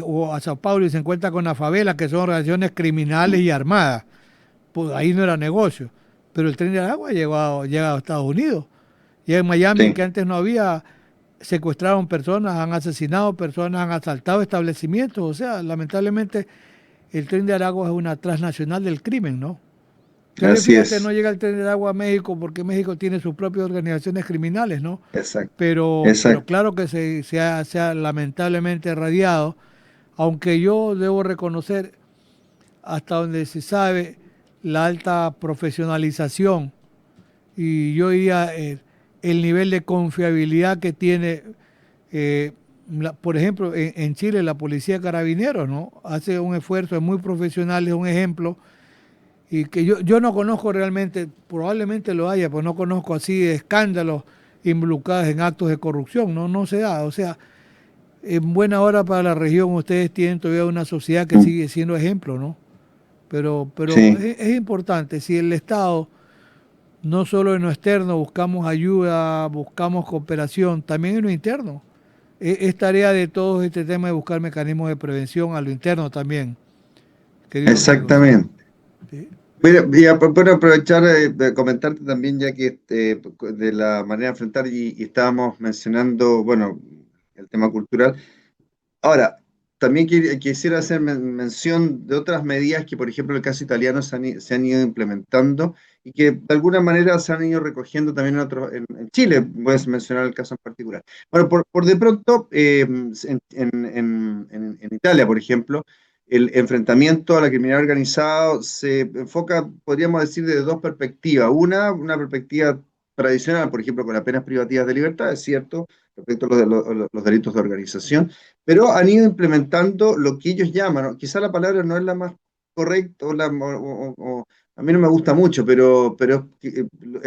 o a Sao Paulo y se encuentran con las favelas, que son organizaciones criminales y armadas. Pues ahí no era negocio. Pero el tren de Aragua llega a Estados Unidos. Y en Miami, Sí. que antes no había secuestraron personas, han asesinado personas, han asaltado establecimientos. O sea, lamentablemente el Tren de Aragua es una transnacional del crimen, ¿no? Entonces, Así fíjate, no es, llega el Tren de Aragua a México porque México tiene sus propias organizaciones criminales, ¿no? exacto, Pero exacto. claro que se ha lamentablemente radiado, aunque yo debo reconocer, hasta donde se sabe, la alta profesionalización y yo diría el nivel de confiabilidad que tiene, eh, por ejemplo, en Chile la policía de carabineros, ¿no? Hace un esfuerzo, es muy profesional, es un ejemplo, y que yo no conozco realmente, probablemente lo haya, pues no conozco así escándalos involucrados en actos de corrupción, no, no se da, o sea, en buena hora para la región ustedes tienen todavía una sociedad que Mm, sigue siendo ejemplo, ¿no? Pero sí, es importante, si el Estado no solo en lo externo buscamos ayuda, buscamos cooperación, también en lo interno. Es tarea de todos este tema de buscar mecanismos de prevención a lo interno también, querido amigo, ¿sí? exactamente. ¿Sí? Mira, puedo aprovechar de comentarte también, ya que de la manera de enfrentar y estábamos mencionando, bueno, el tema cultural. Ahora, también quisiera hacer mención de otras medidas que, por ejemplo, en el caso italiano se han ido implementando y que de alguna manera se han ido recogiendo también en Chile. Puedes mencionar el caso en particular. Bueno, por de pronto, en Italia, por ejemplo, el enfrentamiento a la criminalidad organizada se enfoca, podríamos decir, desde dos perspectivas. Una perspectiva tradicional, por ejemplo, con las penas privativas de libertad, es cierto, respecto a los delitos de organización, pero han ido implementando lo que ellos llaman, ¿no? Quizá la palabra no es la más correcta, a mí no me gusta mucho, es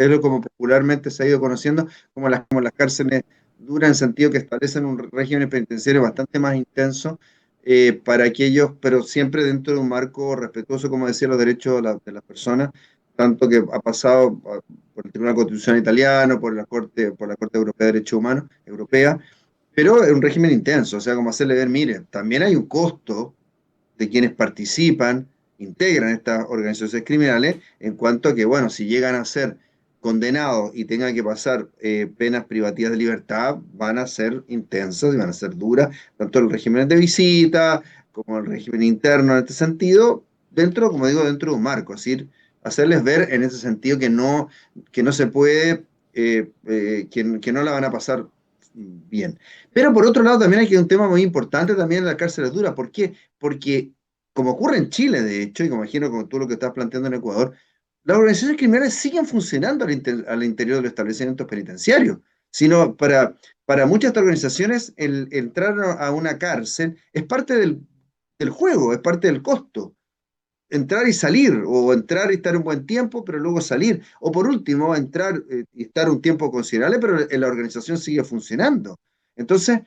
lo como popularmente se ha ido conociendo, como las cárceles duras, en sentido que establecen un régimen penitenciario bastante más intenso para aquellos, pero siempre dentro de un marco respetuoso, como decía, los derechos de las personas, tanto que ha pasado por el Tribunal Constitucional Italiano, por la Corte Europea de Derechos Humanos, europea, pero es un régimen intenso, o sea, como hacerle ver, mire, también hay un costo de quienes participan, integran estas organizaciones criminales, en cuanto a que, bueno, si llegan a ser condenados y tengan que pasar penas privativas de libertad, van a ser intensas y van a ser duras, tanto el régimen de visita como el régimen interno en este sentido, dentro, como digo, dentro de un marco, es decir, hacerles ver en ese sentido que no se puede, que no la van a pasar bien. Pero por otro lado, también hay que un tema muy importante también en las cárceles duras. ¿Por qué? Porque, como ocurre en Chile, de hecho, y como imagino con tú lo que estás planteando en Ecuador, las organizaciones criminales siguen funcionando al interior de los establecimientos penitenciarios. Sino para muchas de estas organizaciones, el entrar a una cárcel es parte del juego, es parte del costo entrar y salir, o entrar y estar un buen tiempo, pero luego salir, o por último, entrar y estar un tiempo considerable, pero la organización sigue funcionando. Entonces,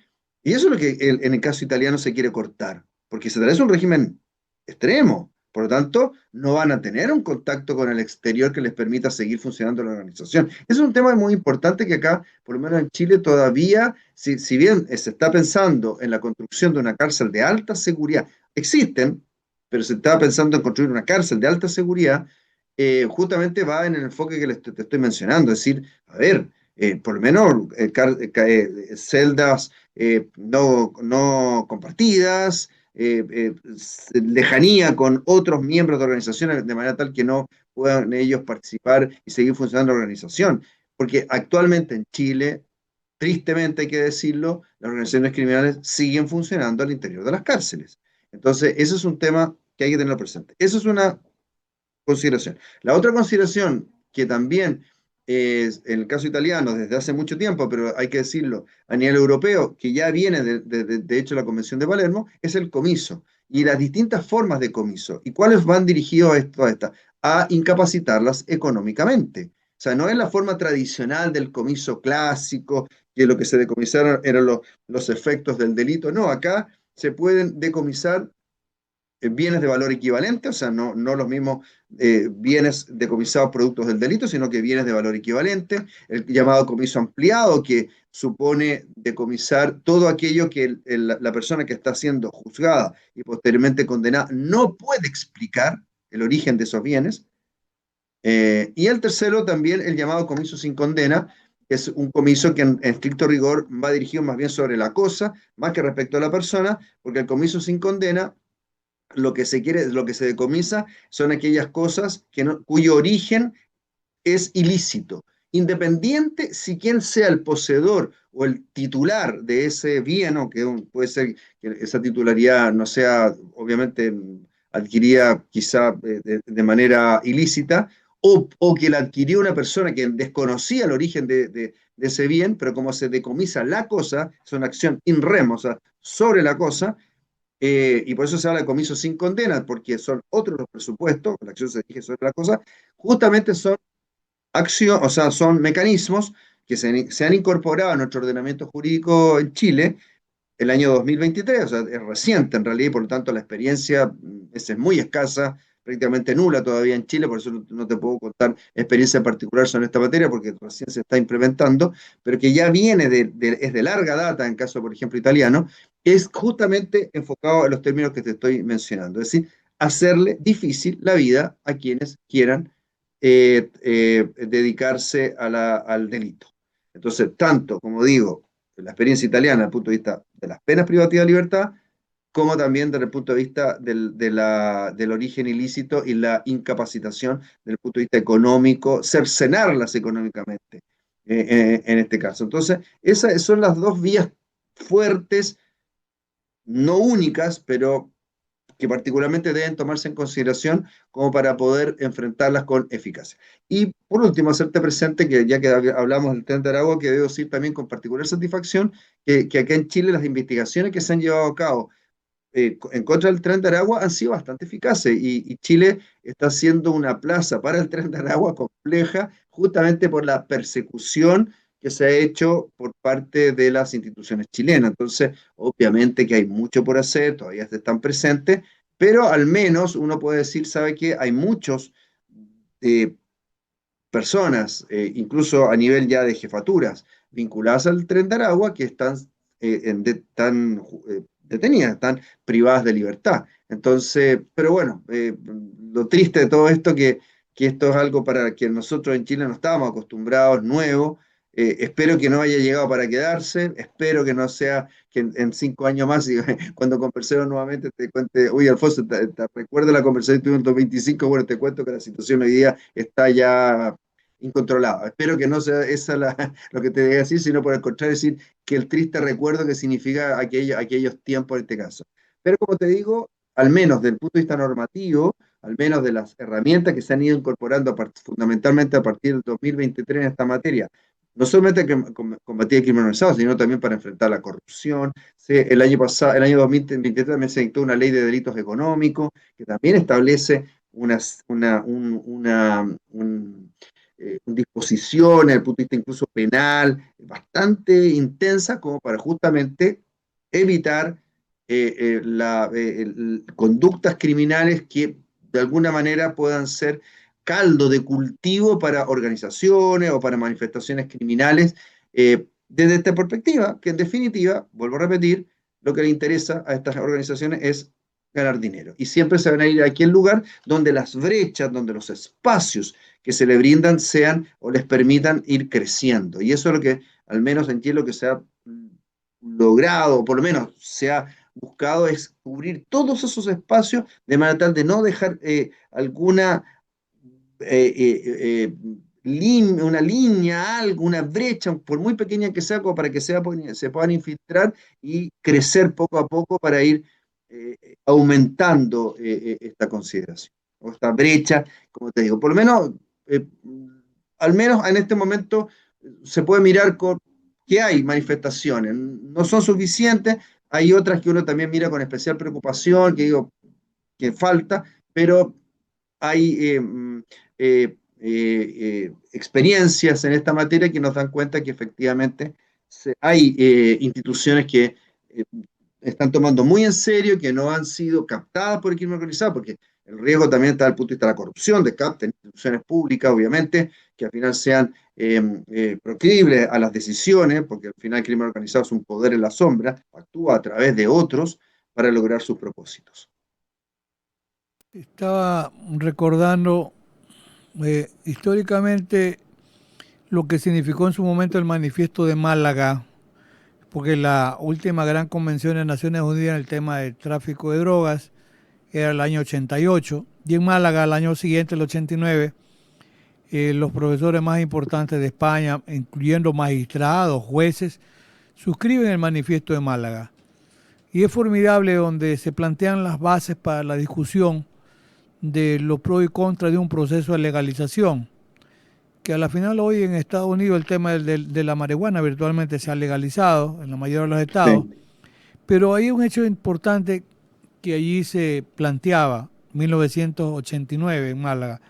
y eso es lo que en el caso italiano se quiere cortar, porque se trae un régimen extremo, por lo tanto, no van a tener un contacto con el exterior que les permita seguir funcionando la organización. Eso es un tema muy importante que acá, por lo menos en Chile, todavía, si bien se está pensando en la construcción de una cárcel de alta seguridad, existen, pero se estaba pensando en construir una cárcel de alta seguridad, justamente va en el enfoque que te estoy mencionando, es decir, a ver, por lo menos celdas no compartidas, lejanía con otros miembros de organizaciones, de manera tal que no puedan ellos participar y seguir funcionando la organización. Porque actualmente en Chile, tristemente hay que decirlo, las organizaciones criminales siguen funcionando al interior de las cárceles. Entonces, eso es un tema que hay que tenerlo presente. Eso es una consideración. La otra consideración, que también es en el caso italiano desde hace mucho tiempo, pero hay que decirlo a nivel europeo, que ya viene de hecho la Convención de Palermo, es el comiso y las distintas formas de comiso. ¿Y cuáles van dirigidos a esta? A incapacitarlas económicamente. O sea, no es la forma tradicional del comiso clásico, que lo que se decomisaron eran los efectos del delito. No, acá se pueden decomisar bienes de valor equivalente, o sea, no los mismos bienes decomisados productos del delito, sino que bienes de valor equivalente, el llamado comiso ampliado, que supone decomisar todo aquello que la persona que está siendo juzgada y posteriormente condenada no puede explicar el origen de esos bienes. Y el tercero también, el llamado comiso sin condena, es un comiso que en estricto rigor va dirigido más bien sobre la cosa, más que respecto a la persona, porque el comiso sin condena lo que se quiere, lo que se decomisa son aquellas cosas que no, cuyo origen es ilícito, independiente si quien sea el poseedor o el titular de ese bien, o que puede ser que esa titularidad no sea obviamente adquirida quizá de manera ilícita, o que la adquirió una persona que desconocía el origen de ese bien, pero como se decomisa la cosa, es una acción in rem, o sea, sobre la cosa, y por eso se habla de comiso sin condena, porque son otros los presupuestos, la acción se dirige sobre la cosa, justamente son acción, o sea, son mecanismos que se han incorporado a nuestro ordenamiento jurídico en Chile el año 2023, o sea, es reciente en realidad, y por lo tanto la experiencia es muy escasa, prácticamente nula todavía en Chile, por eso no te puedo contar experiencia particular sobre esta materia, porque recién se está implementando, pero que ya viene es de larga data, en caso, por ejemplo, italiano, es justamente enfocado en los términos que te estoy mencionando, es decir, hacerle difícil la vida a quienes quieran dedicarse al delito. Entonces, tanto, como digo, la experiencia italiana desde el punto de vista de las penas privativas de libertad, como también desde el punto de vista del origen ilícito y la incapacitación desde el punto de vista económico, cercenarlas económicamente en este caso. Entonces, esas son las dos vías fuertes, no únicas, pero que particularmente deben tomarse en consideración como para poder enfrentarlas con eficacia. Y por último, hacerte presente que ya que hablamos del tren de Aragua, que debo decir también con particular satisfacción que acá en Chile las investigaciones que se han llevado a cabo en contra del tren de Aragua han sido bastante eficaces y Chile está siendo una plaza para el tren de Aragua compleja justamente por la persecución que se ha hecho por parte de las instituciones chilenas. Entonces, obviamente que hay mucho por hacer, todavía están presentes, pero al menos uno puede decir, sabe que hay muchos eh, personas, incluso a nivel ya de jefaturas, vinculadas al tren de Aragua, que están, detenidas, están privadas de libertad. Entonces, pero bueno, lo triste de todo esto que esto es algo para que nosotros en Chile no estábamos acostumbrados, nuevo. Espero que no haya llegado para quedarse, espero que no sea que en 5 años más, y cuando conversemos nuevamente, te cuente, oye Alfonso, te recuerdo la conversación que tuvimos en 2025, bueno, te cuento que la situación hoy día está ya incontrolado. Espero que no sea esa lo que te debe decir, sino por el contrario, decir que el triste recuerdo que significa aquellos tiempos en este caso. Pero como te digo, al menos desde el punto de vista normativo, al menos de las herramientas que se han ido incorporando fundamentalmente a partir del 2023 en esta materia, no solamente que combatir el crimen organizado, sino también para enfrentar la corrupción. El año pasado, el año 2023 también se dictó una ley de delitos económicos que también establece disposición, desde el punto de vista incluso penal, bastante intensa como para justamente evitar conductas criminales que de alguna manera puedan ser caldo de cultivo para organizaciones o para manifestaciones criminales desde esta perspectiva, que en definitiva, vuelvo a repetir, lo que le interesa a estas organizaciones es ganar dinero. Y siempre se van a ir a aquel lugar donde las brechas, donde los espacios que se le brindan sean o les permitan ir creciendo. Y eso es lo que, al menos en Chile, lo que se ha logrado, o por lo menos se ha buscado, es cubrir todos esos espacios de manera tal de no dejar alguna una línea, algo, una brecha, por muy pequeña que sea, como para que se puedan infiltrar y crecer poco a poco para ir aumentando esta consideración, o esta brecha, como te digo. Por lo menos, eh, al menos en este momento, se puede mirar que hay manifestaciones, no son suficientes, hay otras que uno también mira con especial preocupación, que digo que falta, pero hay experiencias en esta materia que nos dan cuenta que efectivamente hay instituciones que están tomando muy en serio, que no han sido captadas por el crimen organizado, porque el riesgo también está desde el punto de vista de la corrupción, de capten instituciones públicas, obviamente, que al final sean proclives a las decisiones, porque al final el crimen organizado es un poder en la sombra, actúa a través de otros para lograr sus propósitos. Estaba recordando, históricamente lo que significó en su momento el manifiesto de Málaga, porque la última gran convención de Naciones Unidas en el tema del tráfico de drogas era el año 88, y en Málaga el año siguiente, el 89, los profesores más importantes de España, incluyendo magistrados, jueces, suscriben el manifiesto de Málaga. Y es formidable donde se plantean las bases para la discusión de los pros y contras de un proceso de legalización, que a la final hoy en Estados Unidos el tema de la marihuana virtualmente se ha legalizado en la mayoría de los estados, Sí, pero hay un hecho importante que allí se planteaba, 1989 en Málaga.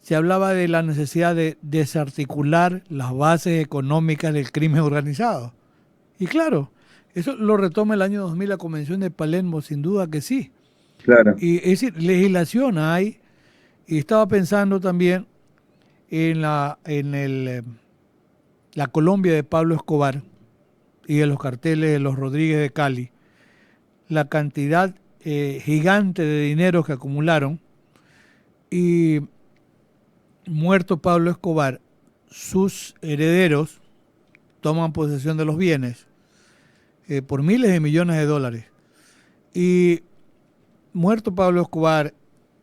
Se hablaba de la necesidad de desarticular las bases económicas del crimen organizado. Y claro, eso lo retoma el año 2000 la Convención de Palermo, sin duda que sí. claro. Y es decir, legislación hay, y estaba pensando también en la Colombia de Pablo Escobar y de los carteles de los Rodríguez de Cali, la cantidad gigante de dinero que acumularon y muerto Pablo Escobar, sus herederos toman posesión de los bienes por miles de millones de dólares. Y muerto Pablo Escobar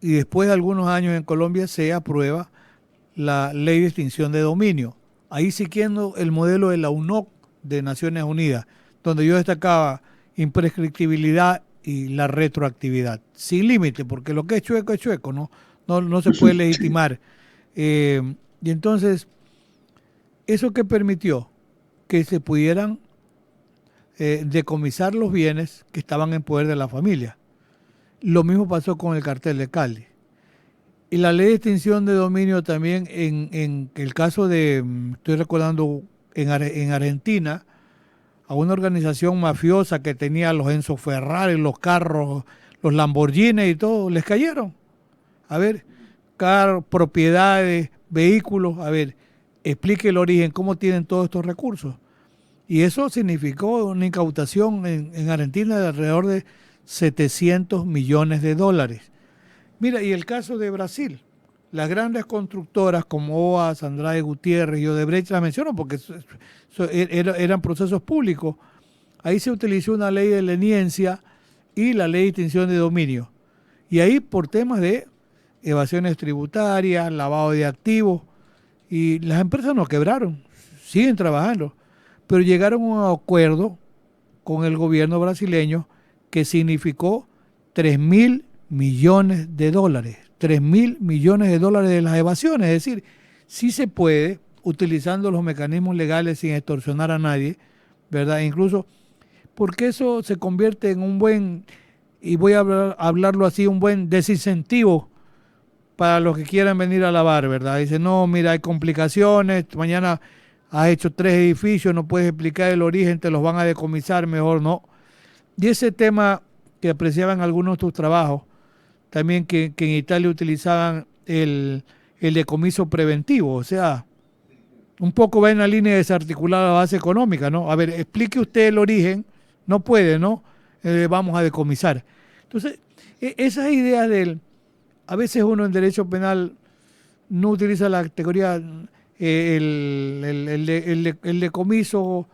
y después de algunos años en Colombia se aprueba la ley de extinción de dominio, ahí siguiendo el modelo de la UNOC de Naciones Unidas, donde yo destacaba imprescriptibilidad y la retroactividad, sin límite, porque lo que es chueco, ¿no? No se puede Sí, legitimar. Y entonces, ¿eso qué permitió? Que se pudieran decomisar los bienes que estaban en poder de la familia. Lo mismo pasó con el cartel de Cali. Y la ley de extinción de dominio también en el caso de, estoy recordando, en Argentina, a una organización mafiosa que tenía los Enzo Ferrari, los carros, los Lamborghini y todo, les cayeron. A ver, carros, propiedades, vehículos, a ver, explique el origen, cómo tienen todos estos recursos. Y eso significó una incautación en Argentina de alrededor de 700 millones de dólares. Mira, y el caso de Brasil. Las grandes constructoras como OAS, Andrade Gutiérrez y Odebrecht las menciono porque eran procesos públicos. Ahí se utilizó una ley de leniencia y la ley de extinción de dominio. Y ahí por temas de evasiones tributarias, lavado de activos, y las empresas no quebraron, siguen trabajando, pero llegaron a un acuerdo con el gobierno brasileño que significó 3.000 millones de dólares. 3.000 millones de dólares de las evasiones. Es decir, sí se puede, utilizando los mecanismos legales sin extorsionar a nadie, ¿verdad? Incluso porque eso se convierte en un buen, y voy a hablarlo así, un buen desincentivo para los que quieran venir a lavar, ¿verdad? Dice, no, mira, hay complicaciones, mañana has hecho 3 edificios, no puedes explicar el origen, te los van a decomisar, mejor no. Y ese tema que apreciaban algunos de tus trabajos, también que en Italia utilizaban el decomiso preventivo, o sea, un poco va en la línea de desarticular la base económica, ¿no? A ver, explique usted el origen, no puede, ¿no? Vamos a decomisar. Entonces, esas ideas del, a veces uno en derecho penal no utiliza la categoría, el decomiso,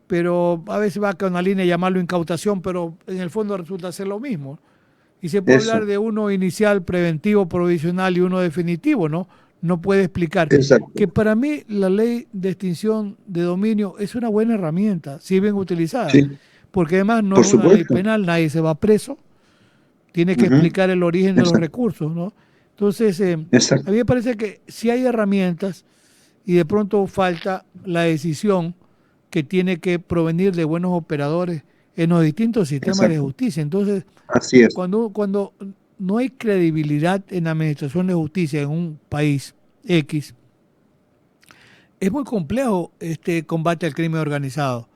pero a veces va con una línea de llamarlo incautación, pero en el fondo resulta ser lo mismo. Y se puede hablar eso, de uno inicial, preventivo, provisional y uno definitivo, ¿no? No puede explicar. exacto. Que para mí la ley de extinción de dominio es una buena herramienta, si bien utilizada, Sí, porque además no es por una ley supuesto. penal, nadie se va preso, tiene que Ujú, explicar el origen de los exacto, recursos, ¿no? Entonces, a exacto, mí me parece que si hay herramientas y de pronto falta la decisión que tiene que provenir de buenos operadores en los distintos sistemas de exacto. justicia. Entonces, Así es. cuando no hay credibilidad en la administración de justicia en un país X, es muy complejo este combate al crimen organizado,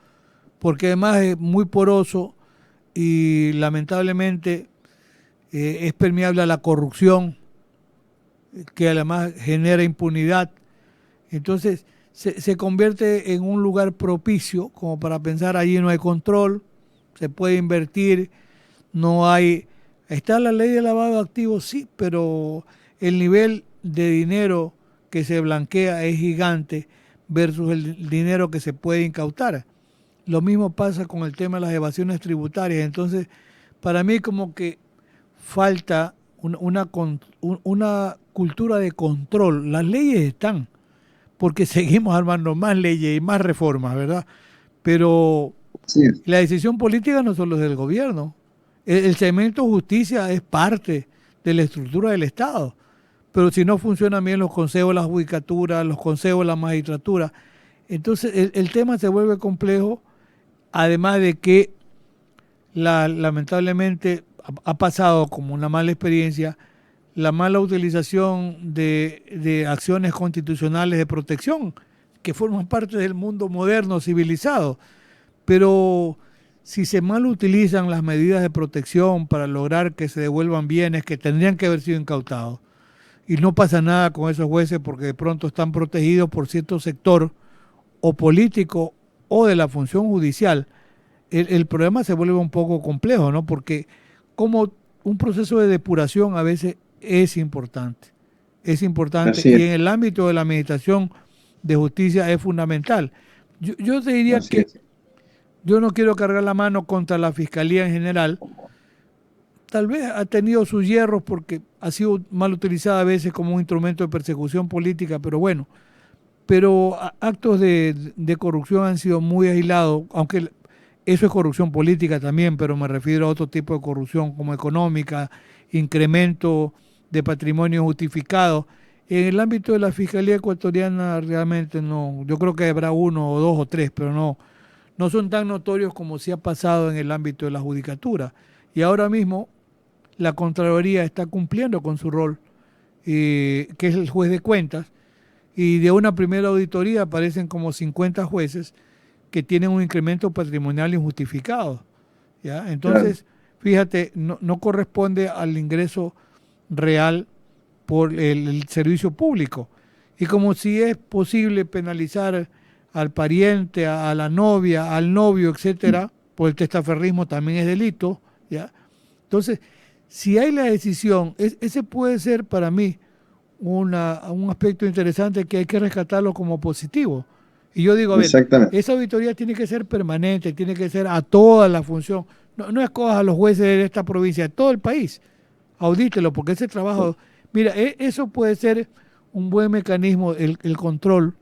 porque además es muy poroso y lamentablemente es permeable a la corrupción, que además genera impunidad. Entonces se convierte en un lugar propicio como para pensar allí no hay control, se puede invertir, no hay... Está la ley de lavado de activos, sí, pero el nivel de dinero que se blanquea es gigante, versus el dinero que se puede incautar. Lo mismo pasa con el tema de las evasiones tributarias. Entonces, para mí como que falta una cultura de control. Las leyes están, porque seguimos armando más leyes y más reformas, ¿verdad? Pero Así es. la decisión política no solo es del gobierno. El segmento justicia es parte de la estructura del Estado. Pero si no funcionan bien los consejos de la judicatura, los consejos de la magistratura, entonces el tema se vuelve complejo, además de que lamentablemente ha pasado como una mala experiencia la mala utilización de acciones constitucionales de protección que forman parte del mundo moderno, civilizado. Pero si se mal utilizan las medidas de protección para lograr que se devuelvan bienes que tendrían que haber sido incautados, y no pasa nada con esos jueces porque de pronto están protegidos por cierto sector o político o de la función judicial, el problema se vuelve un poco complejo, ¿no? Porque como un proceso de depuración a veces es importante Así y es. en el ámbito de la administración de justicia es fundamental. Yo te diría Así que es. yo no quiero cargar la mano contra la fiscalía en general. Tal vez ha tenido sus hierros porque ha sido mal utilizada a veces como un instrumento de persecución política, pero bueno, pero actos de corrupción han sido muy aislados, aunque eso es corrupción política también, pero me refiero a otro tipo de corrupción como económica, incremento de patrimonio justificado. En el ámbito de la Fiscalía Ecuatoriana realmente no, yo creo que habrá uno o dos o tres, pero no son tan notorios como si ha pasado en el ámbito de la judicatura. Y ahora mismo la Contraloría está cumpliendo con su rol, que es el juez de cuentas, y de una primera auditoría aparecen como 50 jueces que tienen un incremento patrimonial injustificado. ¿Ya? Claro. Entonces, fíjate, no corresponde al ingreso real por el servicio público. Y como si es posible penalizar al pariente, a la novia, al novio, etcétera, por el testaferrismo también es delito, ¿ya? Entonces, si hay la decisión, ese puede ser para mí un aspecto interesante que hay que rescatarlo como positivo. Y yo digo, a ver, Exactamente. esa auditoría tiene que ser permanente, tiene que ser a toda la función. No escojas a los jueces de esta provincia, de todo el país. Audítelo, porque ese trabajo, mira, eso puede ser un buen mecanismo, el control,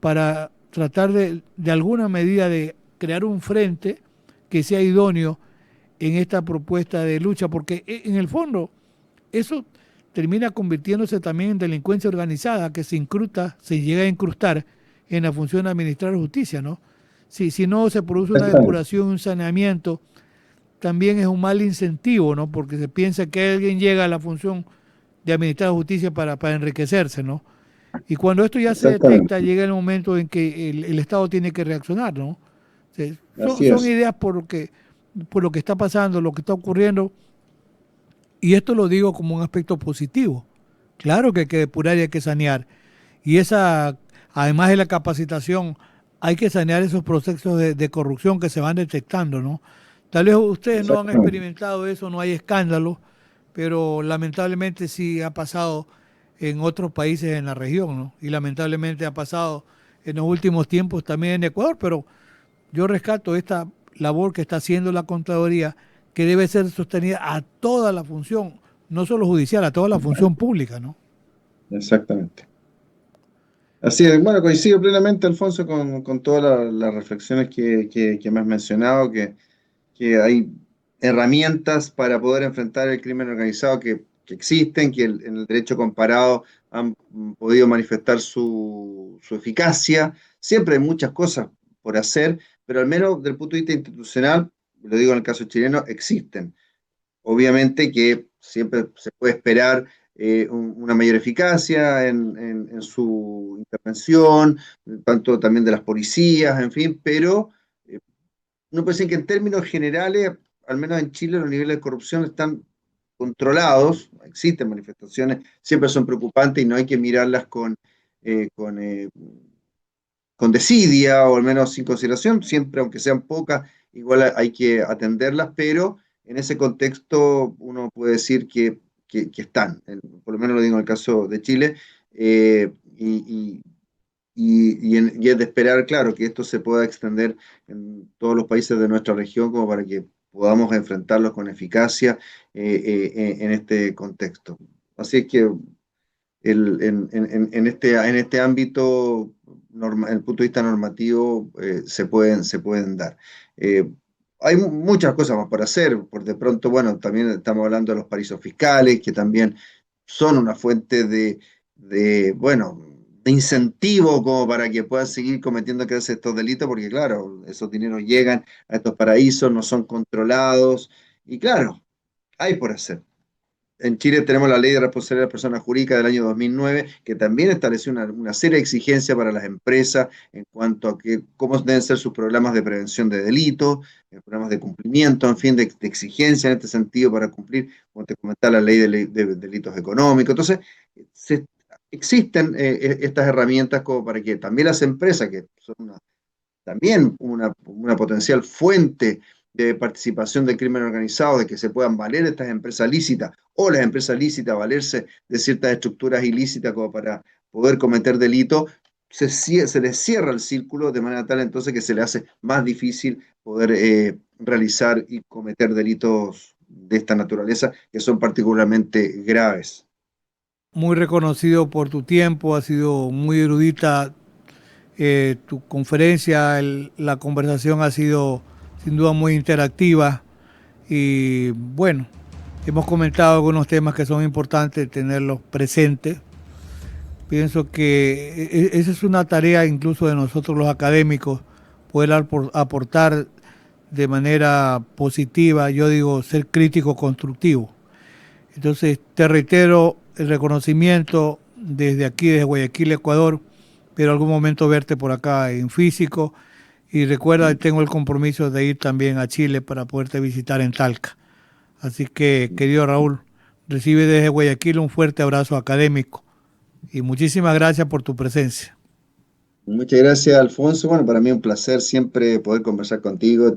para tratar de alguna medida de crear un frente que sea idóneo en esta propuesta de lucha, porque en el fondo eso termina convirtiéndose también en delincuencia organizada que se incrusta, se llega a incrustar en la función de administrar justicia, ¿no? Si no se produce una Exactamente. depuración, un saneamiento, también es un mal incentivo, ¿no? Porque se piensa que alguien llega a la función de administrar justicia para enriquecerse, ¿no? Y cuando esto ya se detecta, Exactamente. llega el momento en que el Estado tiene que reaccionar, ¿no? O sea, son, Así son es. ideas por lo que está pasando, lo que está ocurriendo, y esto lo digo como un aspecto positivo. Claro que hay que depurar y hay que sanear. Y esa, además de la capacitación, hay que sanear esos procesos de corrupción que se van detectando, ¿no? Tal vez ustedes no han Exactamente. experimentado eso, no hay escándalo, pero lamentablemente sí ha pasado en otros países en la región, ¿no? Y lamentablemente ha pasado en los últimos tiempos también en Ecuador, pero yo rescato esta labor que está haciendo la Contraloría, que debe ser sostenida a toda la función, no solo judicial, a toda la función pública, ¿no? Exactamente. Así es, bueno, coincido plenamente, Alfonso, con todas las reflexiones que me has mencionado, que hay herramientas para poder enfrentar el crimen organizado que existen, que en el derecho comparado han podido manifestar su eficacia. Siempre hay muchas cosas por hacer, pero al menos desde el punto de vista institucional, lo digo en el caso chileno, existen. Obviamente que siempre se puede esperar una mayor eficacia en su intervención, tanto también de las policías, en fin, pero uno puede decir que en términos generales, al menos en Chile, los niveles de corrupción están controlados, existen manifestaciones, siempre son preocupantes y no hay que mirarlas eh, con, eh, con desidia o al menos sin consideración, siempre aunque sean pocas, igual hay que atenderlas, pero en ese contexto uno puede decir que están, por lo menos lo digo en el caso de Chile, y, y es de esperar, claro, que esto se pueda extender en todos los países de nuestra región como para que podamos enfrentarlos con eficacia en este contexto. Así es que en este ámbito, en el punto de vista normativo, se pueden dar. Eh, Hay muchas cosas más por hacer, por de pronto, bueno, también estamos hablando de los paraísos fiscales, que también son una fuente bueno, de incentivo como para que puedan seguir cometiendo que estos delitos, porque claro, esos dineros llegan a estos paraísos, no son controlados, y claro, hay por hacer. En Chile tenemos la Ley de Responsabilidad de las Personas Jurídicas del año 2009, que también estableció una serie de exigencias para las empresas en cuanto a cómo deben ser sus programas de prevención de delitos, programas de cumplimiento, en fin, de exigencia en este sentido para cumplir, como te comentaba, la Ley de Delitos Económicos. Entonces, se, existen estas herramientas como para que también las empresas, que son también una potencial fuente de participación del crimen organizado, de que se puedan valer estas empresas lícitas o las empresas lícitas valerse de ciertas estructuras ilícitas como para poder cometer delitos, se les cierra el círculo de manera tal entonces que se le hace más difícil poder realizar y cometer delitos de esta naturaleza que son particularmente graves. Muy reconocido por tu tiempo, ha sido muy erudita tu conferencia, la conversación ha sido sin duda muy interactiva y bueno, hemos comentado algunos temas que son importantes tenerlos presentes. Pienso que esa es una tarea incluso de nosotros los académicos, poder aportar de manera positiva, yo digo, ser crítico constructivo. Entonces, te reitero el reconocimiento desde aquí, desde Guayaquil, Ecuador, pero algún momento verte por acá en físico. Y recuerda, tengo el compromiso de ir también a Chile para poderte visitar en Talca. Así que, querido Raúl, recibe desde Guayaquil un fuerte abrazo académico y muchísimas gracias por tu presencia. Muchas gracias, Alfonso. Bueno, para mí es un placer siempre poder conversar contigo,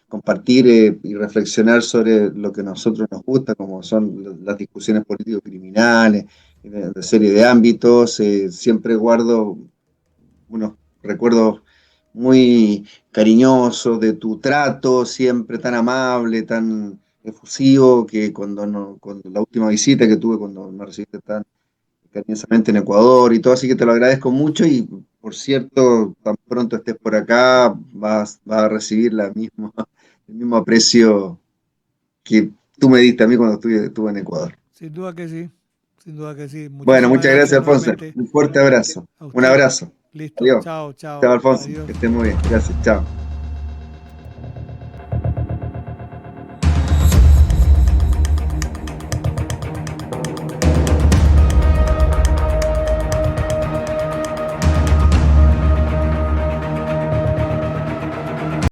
compartir y reflexionar sobre lo que a nosotros nos gusta, como son las discusiones político-criminales, de serie de ámbitos. Siempre guardo unos recuerdos muy cariñosos de tu trato, siempre tan amable, tan efusivo, que cuando la última visita que tuve, cuando me recibiste tan cariñosamente en Ecuador y todo, así que te lo agradezco mucho y por cierto, tan pronto estés por acá, vas a recibir el mismo aprecio que tú me diste a mí cuando estuve en Ecuador. Sin duda que sí, sin duda que sí. Bueno, Muchísimas muchas gracias gracias, Alfonso. nuevamente Un fuerte abrazo. a Un usted. abrazo. Listo, Adiós. chao, Chao, chao, Alfonso. adiós. Que estés muy bien. Gracias. Chao.